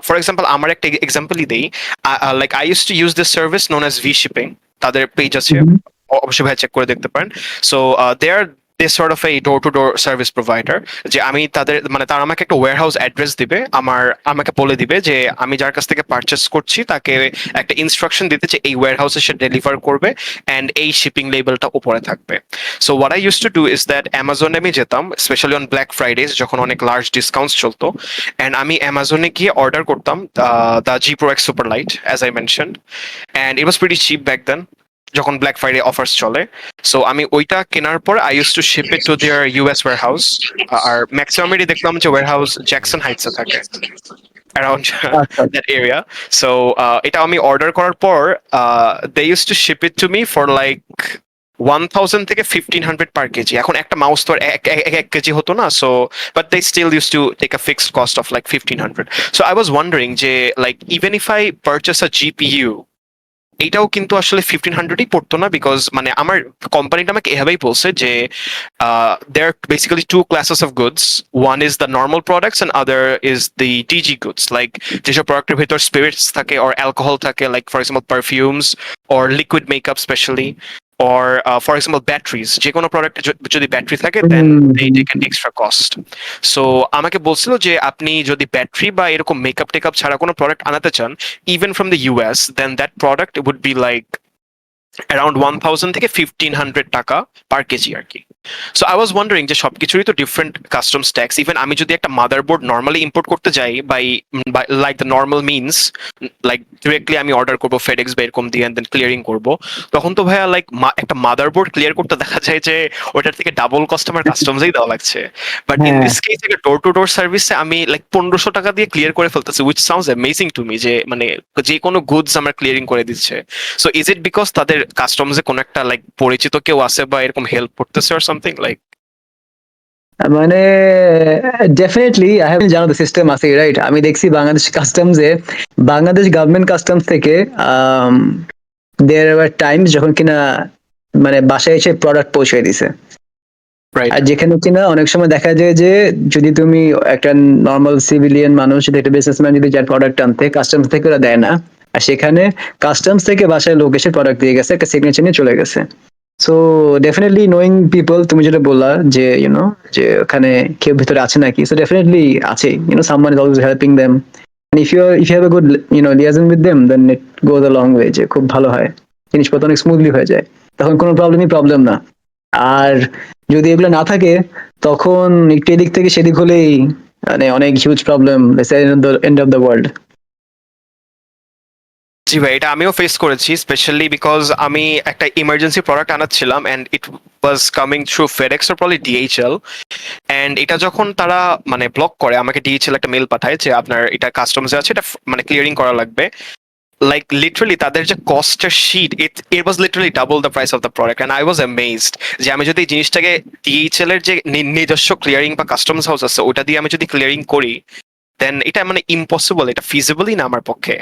ফর এক্সাম্পল আমার একটা এক্সাম্পলই দেই, like I use to use this service known as V shipping. তাদের পেজ আছে, অবশ্যই ভাই চেক করে দেখতে পারেন। So they are this sort of a door to door service provider, যে আমি তাদের মানে তারা আমাকে একটা ওয়্যারহাউস অ্যাড্রেস দিবে, আমাকে বলে দিবে যে আমি যার কাছ থেকে পারচেস করছি তাকে একটা ইনস্ট্রাকশন দিতে যে এই ওয়্যারহাউসে সে ডেলিভার করবে এন্ড এই শিপিং লেবেলটা উপরে থাকবে। So what I use two do is that অ্যামাজনে আমি যেতাম স্পেশালি অন ব্ল্যাক ফ্রাইডেজ যখন অনেক লার্জ ডিসকাউন্টস চলতো, এন্ড আমি অ্যামাজনে গিয়ে অর্ডার করতাম the G Pro X super light as I mentioned, and it was pretty cheap back then যখন ব্ল্যাক ফ্রাইডে অফার্স চলে। সো আমি ওইটা কেনার পর I use to ship it to their US warehouse. আর ম্যাক্সিমামেরই দেখলাম যে ওয়্যার হাউস জ্যাকসন হাইটসে থাকে, অ্যারাউন্ড আচ্ছা। That area. সো এটা আমি অর্ডার করার পর they use to ship it to me for like 1000 থেকে 1500 পার কেজি। এখন একটা মাউস তো আর এক কেজি হতো না, so but they still use to take a fixed cost of like 1500। So I was wondering যে like even if I purchase a GPU, এইটাও কিন্তু আসলে 1500ই পড়তো না, বিকজ মানে আমার কোম্পানিটা আমাকে এভাবেই বলছে যে there are basically two classes of goods. One is the normal products and other is the DG goods, like যেসব প্রোডাক্টের ভিতর স্পিরিটস থাকে or alcohol থাকে, like for example perfumes or liquid makeup specially, or for example batteries, যে কোনো প্রোডাক্টে যদি battery থাকে then they take an extra cost. So আমাকে বলছিল যে আপনি যদি ব্যাটারি বা এরকম মেকআপ টেকআপ ছাড়া কোনো প্রোডাক্ট আনাতে চান even from the US, then that product would be like around 1000 থেকে 1500 টাকা পার কেজি আর কি। সো আই ওয়াজ ওয়ান্ডারিং যে সবকিছুরই তো ডিফারেন্ট কাস্টমস ট্যাক্স। ইভেন আমি যদি একটা মাদারবোর্ড নর্মালি ইম্পোর্ট করতে যাই by like the normal means, like directly আমি অর্ডার করবো ফেডেক্স বা এরকম দিয়ে দেন ক্লিয়ারিং করবো, তখন তো ভাইয়া লাইক একটা মাদারবোর্ড ক্লিয়ার করতে দেখা যায় যে ওটার থেকে ডাবল কস্ট আমার কাস্টমসেই দেওয়া লাগছে। বাট ইন হ্যাঁ, দিস কেস একটা ডোর টু ডোর সার্ভিসে আমি লাইক 1500 টাকা দিয়ে ক্লিয়ার করে ফেলতেছি, which sounds amazing to me, যে মানে যে কোনো গুডস আমার ক্লিয়ারিং করে দিচ্ছে। সো ইজ ইট বিকজ তাদের কাস্টমসে কোনো একটা লাইক পরিচিত কেউ আছে বা এরকম হেল্প করতেছে অর সামথিং লাইক? মানে ডেফিনেটলি আই হ্যাভ জানো সিস্টেম আছে রাইট। আমি দেখছি বাংলাদেশ কাস্টমসে, বাংলাদেশ গভর্নমেন্ট কাস্টমস থেকে দেয়ার আর টাইমস যখন কিনা মানে বাসায় এসে প্রোডাক্ট পৌঁছে দিছে। রাইট। আর যেখানে কিনা অনেক সময় দেখা যায় যে যদি তুমি একটা নর্মাল সিভিলিয়ান মানুষ, একটা বিজনেসম্যান যদি যার প্রোডাক্ট আনতে কাস্টমস থেকে ওরা দেয় না, আর সেখানে কাস্টমস থেকে বাসায় লোক এসে প্রোডাক্ট দিয়ে গেছে, একটা সিগনেচার নিয়ে চলে গেছে। সো ডেফিনেটলি নোয়িং পিপল, তুমি যেটা বললা যে যে ওখানে কেউ ভিতরে আছে নাকি, সো ডেফিনেটলি আছে, someone is always helping them, and if you have a good liaison with them, then it goes a long way, যে খুব ভালো হয়, জিনিসপত্র অনেক স্মুথলি হয়ে যায়, তখন কোনো প্রবলেম না। আর যদি এগুলো না থাকে তখন একটু এদিক থেকে সেদিক হলেই মানে অনেক huge problem, and of the world. জি ভাই, এটা আমিও ফেস করেছি, স্পেশালি বিকজ আমি একটা ইমার্জেন্সি প্রোডাক্ট আনাচ্ছিলাম and it was coming through FedEx or probably DHL. And এটা যখন তারা মানে ব্লক করে, আমাকে ডিএইচএল একটা মেল পাঠায় যে আপনার এটা কাস্টমসে আছে, এটা মানে ক্লিয়ারিং করা লাগবে। লাইক লিটারালি তাদের যে কস্টের sheet, it was literally double the price of the product, and I was amazed যে আমি যদি এই জিনিসটাকে ডিএইচএল এর যে নিজস্ব ক্লিয়ারিং বা কাস্টমস হাউস আছে ওটা দিয়ে আমি যদি ক্লিয়ারিং করি, দেন এটা মানে ইম্পসিবল, এটা ফিজিবলই না আমার পক্ষে।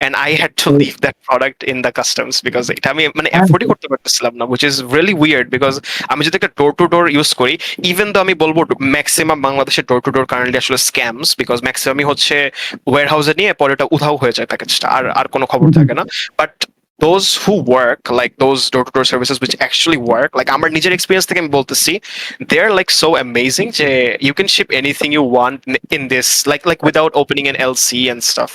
And I had to leave that product in the customs because এটা আমি মানে অ্যাফোর্ডই করতে পারতেছিলাম না, which is really weird because আমি যদি একটা ডোর টু ডোর ইউজ করি, ইভেন তো আমি বলবো ম্যাক্সিমাম বাংলাদেশের ডোর টু ডোর কারেন্টলি আসলে স্ক্যামস, বিকজ ম্যাক্সিমামই হচ্ছে ওয়্যার হাউসে নিয়ে পরে এটা উধাও হয়ে যায় প্যাকেজটা, আর আর কোনো খবর থাকে না। But those who work like those door to door services which actually work, like আমার নিজের এক্সপিরিয়েন্স থেকে আমি বলতেছি, they're like so amazing যে you can ship anything you want in this like without opening an LC and stuff.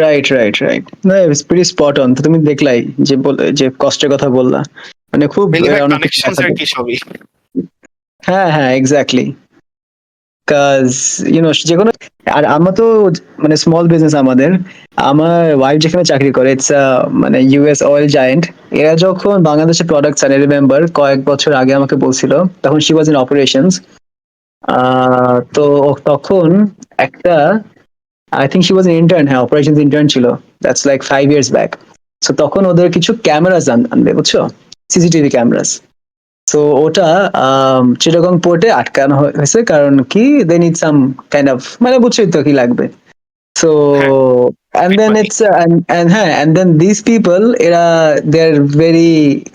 Right right right, না it's pretty spot on. তো তুমি দেখলাই যে যে কষ্টের কথা বললা, মানে খুব অনেক কিছু কানেকশনস আর কি সবই। হ্যাঁ হ্যাঁ এক্স্যাক্টলি, কাজ যে কোনো। আর আমরা তো মানে স্মল বিজনেস আমাদের, আমার ওয়াইফ যেখানে চাকরি করে ইটস মানে ইউএস অয়েল জায়েন্ট, এরা যখন বাংলাদেশে প্রোডাক্টস আনে, রিমেম্বার কয়েক বছর আগে আমাকে বলছিল, তখন শি ওয়াজ ইন অপারেশনস। তো তখন একটা, I think she was an intern, হ্যাঁ অপারেশনস ইন্টার্ন ছিল, that's like 5 years back. So তখন ওদের কিছু ক্যামেরাস আনবে, বুঝছো, সিসিটিভি ক্যামেরাস। সো ওটা চিটাগং পোর্টে আটকানো হয়েছে, কারণ কি they need some kind of, মানে বুঝছোই তো কি লাগবে। So হ্যাঁ, and profit then money. it's and then these people এরা they're very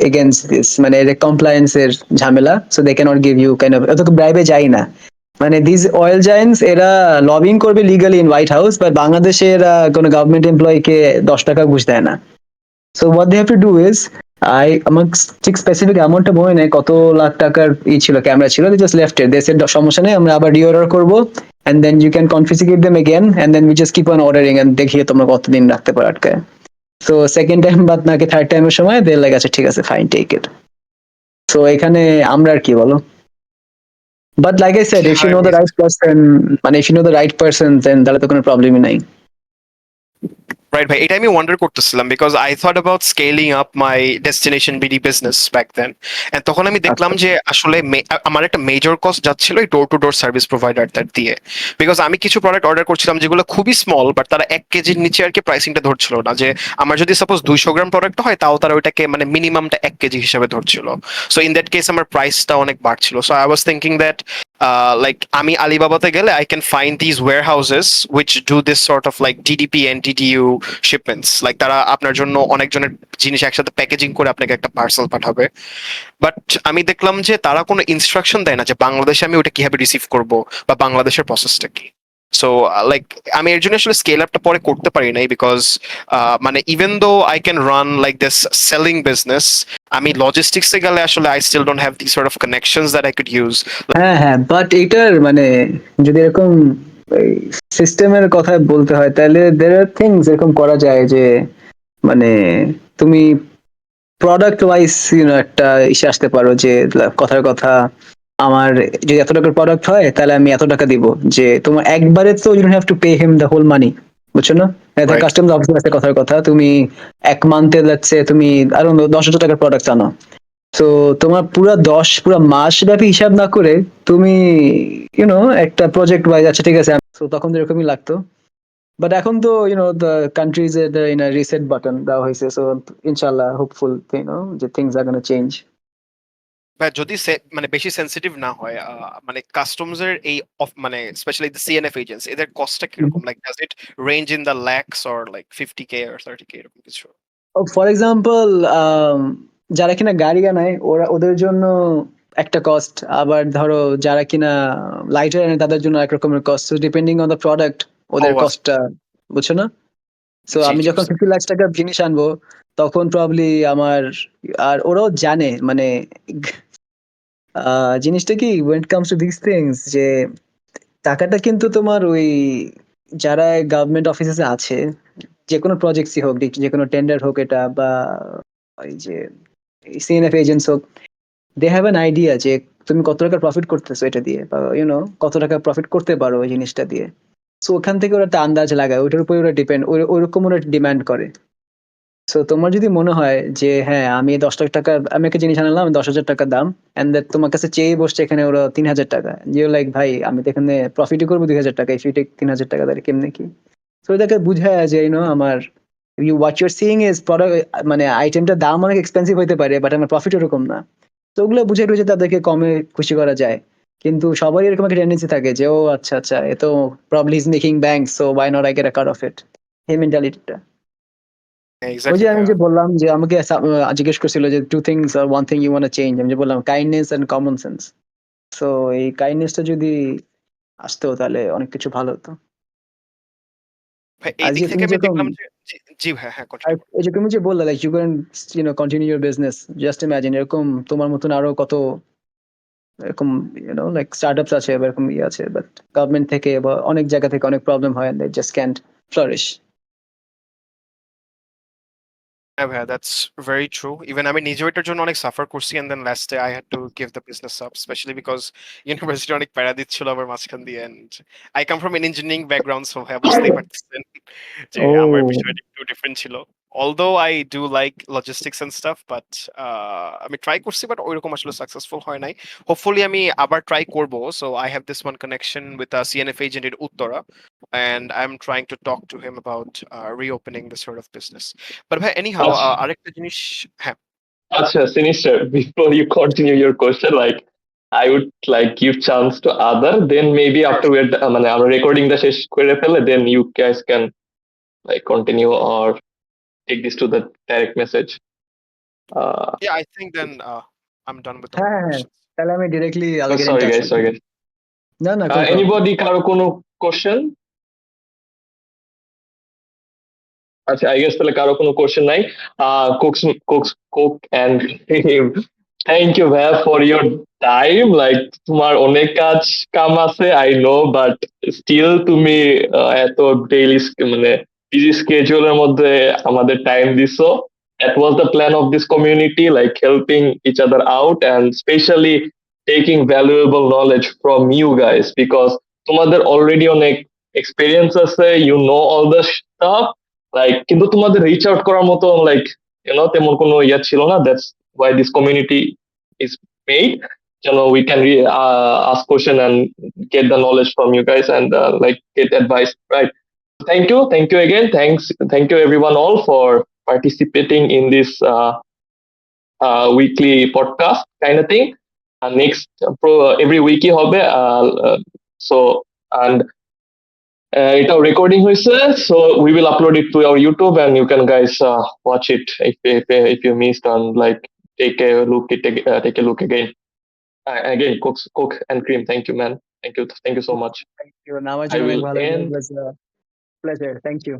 against this, মানে এটা compliance এর ঝামেলা, so they cannot give you kind of, অত ব্রাইবে যাই না, মানে these oil giants এরা লবিং করবে legally in white house, but বাংলাদেশে এরা কোনো গভর্নমেন্ট এমপ্লয়ি কে 10 টাকা ঘুষ দেয় না। So what they have to do is, আমার ঠিক স্পেসিফিক অ্যামাউন্টটা মনে নেই কত লাখ টাকার ছিল, ক্যামেরা ছিল, just left it, they said সমস্যা নেই, আমরা আবার রিঅর্ডার করবো, and then you can confiscate them again, and then we just keep on ordering and দেখিয়ে তোমরা কতদিন রাখতে পারো আটকায়। সো সেকেন্ড টাইম বাদ নাকি থার্ড টাইমের সময় দে লাইক আচ্ছা ঠিক আছে ফাইন টেক ইট। সো এখানে আমরা আর কি বলো, but like I said, if you know the right person, মানে if you know the right person, then তাহলে তো কোনো প্রবলেমই নাই। রাইট ভাই, এটা আমি ওয়ান্ডার করতেছিলাম because I thought about scaling up my destination BD business back then. And তখন আমি দেখলাম যে আসলে আমার একটা মেজর কস্ট যাচ্ছিল এই ডোর টু ডোর সার্ভিস প্রোভাইডারদের দিয়ে, বিকজ আমি কিছু প্রোডাক্ট অর্ডার করছিলাম যেগুলো খুবই স্মল, বাট তারা 1 কেজির নিচে আর কি প্রাইসিংটা ধরছিল না, যে আমার যদি সাপোজ 200 গ্রাম প্রোডাক্ট হয় তাও তারা ওইটাকে মানে মিনিমামটা 1 কেজি হিসেবে ধরছিল। সো ইন দ্যাট কেস আমার প্রাইসটা অনেক বাড়ছিল। So I was thinking that like আমি আলিবাবাতে গেলে I can find this warehouses which do this sort of like DDP and DDU shipments, like তারা আপনার জন্য অনেকজনের জিনিস একসাথে প্যাকেজিং করে আপনাকে একটা পার্সেল পাঠাবে। বাট আমি দেখলাম যে তারা কোনো ইনস্ট্রাকশন দেয় না যে বাংলাদেশে আমি ওটা কিভাবে রিসিভ করব বা বাংলাদেশের প্রসেসটা কি। সো লাইক আমি এর জন্য আসলে স্কেল আপটা পরে করতে পারি নাই, বিকজ মানে even though I can run like this selling business, আমি লজিস্টিক্সে গেলে আসলে I still don't have this sort of connections that I could use. হ্যাঁ হ্যাঁ, বাট এটার মানে যদি এরকম সিস্টেমের কথা বলতে হয়, তাহলে দের আর থিংস এরকম করা যায় যে মানে তুমি প্রোডাক্ট ওয়াইজ একটা ইসে আসতে পারো, যে কথার কথা আমার যদি এত টাকার প্রোডাক্ট হয় তাহলে আমি এত টাকা দিব, যে তোমার একবারে তো you don't have to pay him the whole money, বুঝছো না? রাইট। কাস্টমস অফিসের একটা কথার কথা, তুমি এক মান্থে যাচ্ছে তুমি আরো 10,000 টাকার প্রোডাক্ট আনো, তো তোমার পুরো মাস ব্যাপী হিসাব না করে তুমি একটা প্রজেক্ট ওয়াইজ, আচ্ছা ঠিক আছে, তো তখন এরকমই লাগতো। বাট এখন তো the countries in a reset button দেওয়া হয়েছে, সো ইনশাল্লাহ হোপফুল যে থিংস আর গোনা চেঞ্জ। বা যদি মানে বেশি সেনসিটিভ না হয়, মানে কাস্টমস এর এই মানে স্পেশালি দ্য সিএনএফ এজেন্টস, এদের কস্টটা কিরকম, like does it rains in the lakhs or like 50K or 30K এরকম কিছু? ফর এক্সাম্পল যারা কিনা গাড়ি আনায় ওদের জন্য একটা কস্ট, আবার ধরো যারা কিনা লাইটার আনে তাদের জন্য এক রকমের cost, depending on the product ও ওদের আচ্ছা। কস্টটা, বুঝছো না? সো জি আমি জি যখন বুঝতে 50 লাখ টাকার জিনিস আনবো তখন প্রবাবলি আমার, আর ওরাও জানে মানে জিনিসটা কি when it comes to these things, যে টাকাটা কিন্তু তোমার ওই যারা গভর্নমেন্ট অফিসে আছে, যে কোনো প্রজেক্টই হোক, যে কোনো টেন্ডার হোক এটা, বা ওই যে সিএনএফ এজেন্টস হোক, দে হ্যাভ অ্যান আইডিয়া যে তুমি কত টাকা প্রফিট করতেছো এটা দিয়ে, বা কত টাকা প্রফিট করতে পারো ওই জিনিসটা দিয়ে। সো ওখান থেকে ওরা একটা আন্দাজ লাগায়, ওইটার উপরে ওরা ডিপেন্ড, ওইরকম ওরা ডিমান্ড করে। সো তোমার যদি মনে হয় যে হ্যাঁ আমি 10 লাখ টাকা, আমি একটা জিনিস আনলাম 10,000 টাকা দাম, এন্ড দ্যাট তোমার কাছে চেয়ে বসছে এখানে ওরা 3,000 টাকা, যে লাইক ভাই আমি তো এখানে প্রফিটই করবো 2,000 টাকা, ইফ ইউ টেক 3,000 টাকা তাহলে কেমনে কি? তো এটাকে বুঝায় যে আমার what your seeing is product, মানে আইটেমটার দাম অনেক এক্সপেন্সিভ হতে পারে, বাট আমার প্রফিট ওরকম না। তো ওগুলো বুঝে টুঝে তাদেরকে কমে খুশি করা যায়। কিন্তু সবারই এরকম একটা টেন্ডেন্সি থাকে যে ও আচ্ছা আচ্ছা, এ তো probably is making bank, so why not I get a cut of it, এই মেন্টালিটিটা। ওই যে এক্স্যাক্টলি আমি ভাইয়া। যে বললাম যে আমাকে জিজ্ঞেস করছিল যে টু থিংস আর one thing you want change, আমি যে বললাম kindness and common sense. So এই কাইন্ডনেসটা যদি আসতো তাহলে অনেক কিছু ভালো হতো। ভাই এই আর দিক যে থেকে তুমি আমি যেরকম, দেখলাম যে জি জি ভাই, হ্যাঁ আর কন্টিনিউ করুন। এই যে তুমি যে বললা like you can continue your business, just imagine এরকম তোমার মতন আরো কত এরকম লাইক স্টার্টআপস আছে বা এরকম ইয়ে আছে, বাট গভর্নমেন্ট থেকে বা অনেক জায়গা থেকে অনেক প্রবলেম হয়, দে জাস্ট ক্যান্ট ফ্লারিশ। হ্যাঁ ভাইয়া, দ্যাটস ভেরি ট্রু। ইভেন আমি নিজেও এটার জন্য অনেক সাফার করছি, এন্ড দেন লাস্টে I had to give the business up, specially because university অনেক প্যারা দিচ্ছিল আবার মাঝখান দিয়ে, and I come from an engineering background, so ভাইয়া বুঝতেই পারতেছেন যে আমার ও বিষয়টা একটু ডিফারেন্ট ছিল। Although I do like logistics and stuff, but আমি ট্রাই করছি, বাট ওইরকম আসলে সাকসেসফুল হয় নাই। হোপফুলি আমি আবার ট্রাই করব। So I have this one connection with a CNF agent in Uttara, and I'm trying to talk to him about reopening this sort of business. But ভাই এনিহাউ আচ্ছা আরেকটা জিনিস, হ্যাঁ Acha, Sinister, before you continue your question, like I would like give chance to other, then maybe after I'm recording the শেষ করে ফেলে, then you guys can like continue or take this to the direct message. Yeah, I think then I'm done with all হ্যাঁ my হ্যাঁ হ্যাঁ, questions. তাহলে আমি directly I'll get in sorry touch guys, with sorry you. guys. না না, কোনো problem. Anybody কারো কোনো question? আচ্ছা, I guess তাহলে কারো কোনো কোশ্চেন নাই। কোক এন্ড থ্যাংক ইউ ভাইয়া ফর ইয়োর টাইম। লাইক তোমার অনেক কাম আছে আই নো, বাট স্টিল তুমি এত ডেইলি মানে বিজি স্কেজুলের মধ্যে আমাদের টাইম দিছো। That was the plan of this community, like helping each other out and especially taking valuable knowledge from you guys because তোমাদের already অনেক এক্সপিরিয়েন্স আছে, you know all the stuff, like কিন্তু তোমাদের reach out করার মতো like তেমন কোনো ইয়া ছিল না। That's why this community is made, যেন we can ask question and get the knowledge from you guys and like get advice, right? Thank you again. Thank you everyone all for participating in this weekly podcast kind of thing. Next every week হবে, so and এটাও recording হয়েছে, so we will upload it to our YouTube and you can guys watch it if you missed and like take a look again. Again, Coke and Cream, thank you man, thank you so much. Thank you, নামার I জন্য অনেক will ভালো, end pleasure, thank you.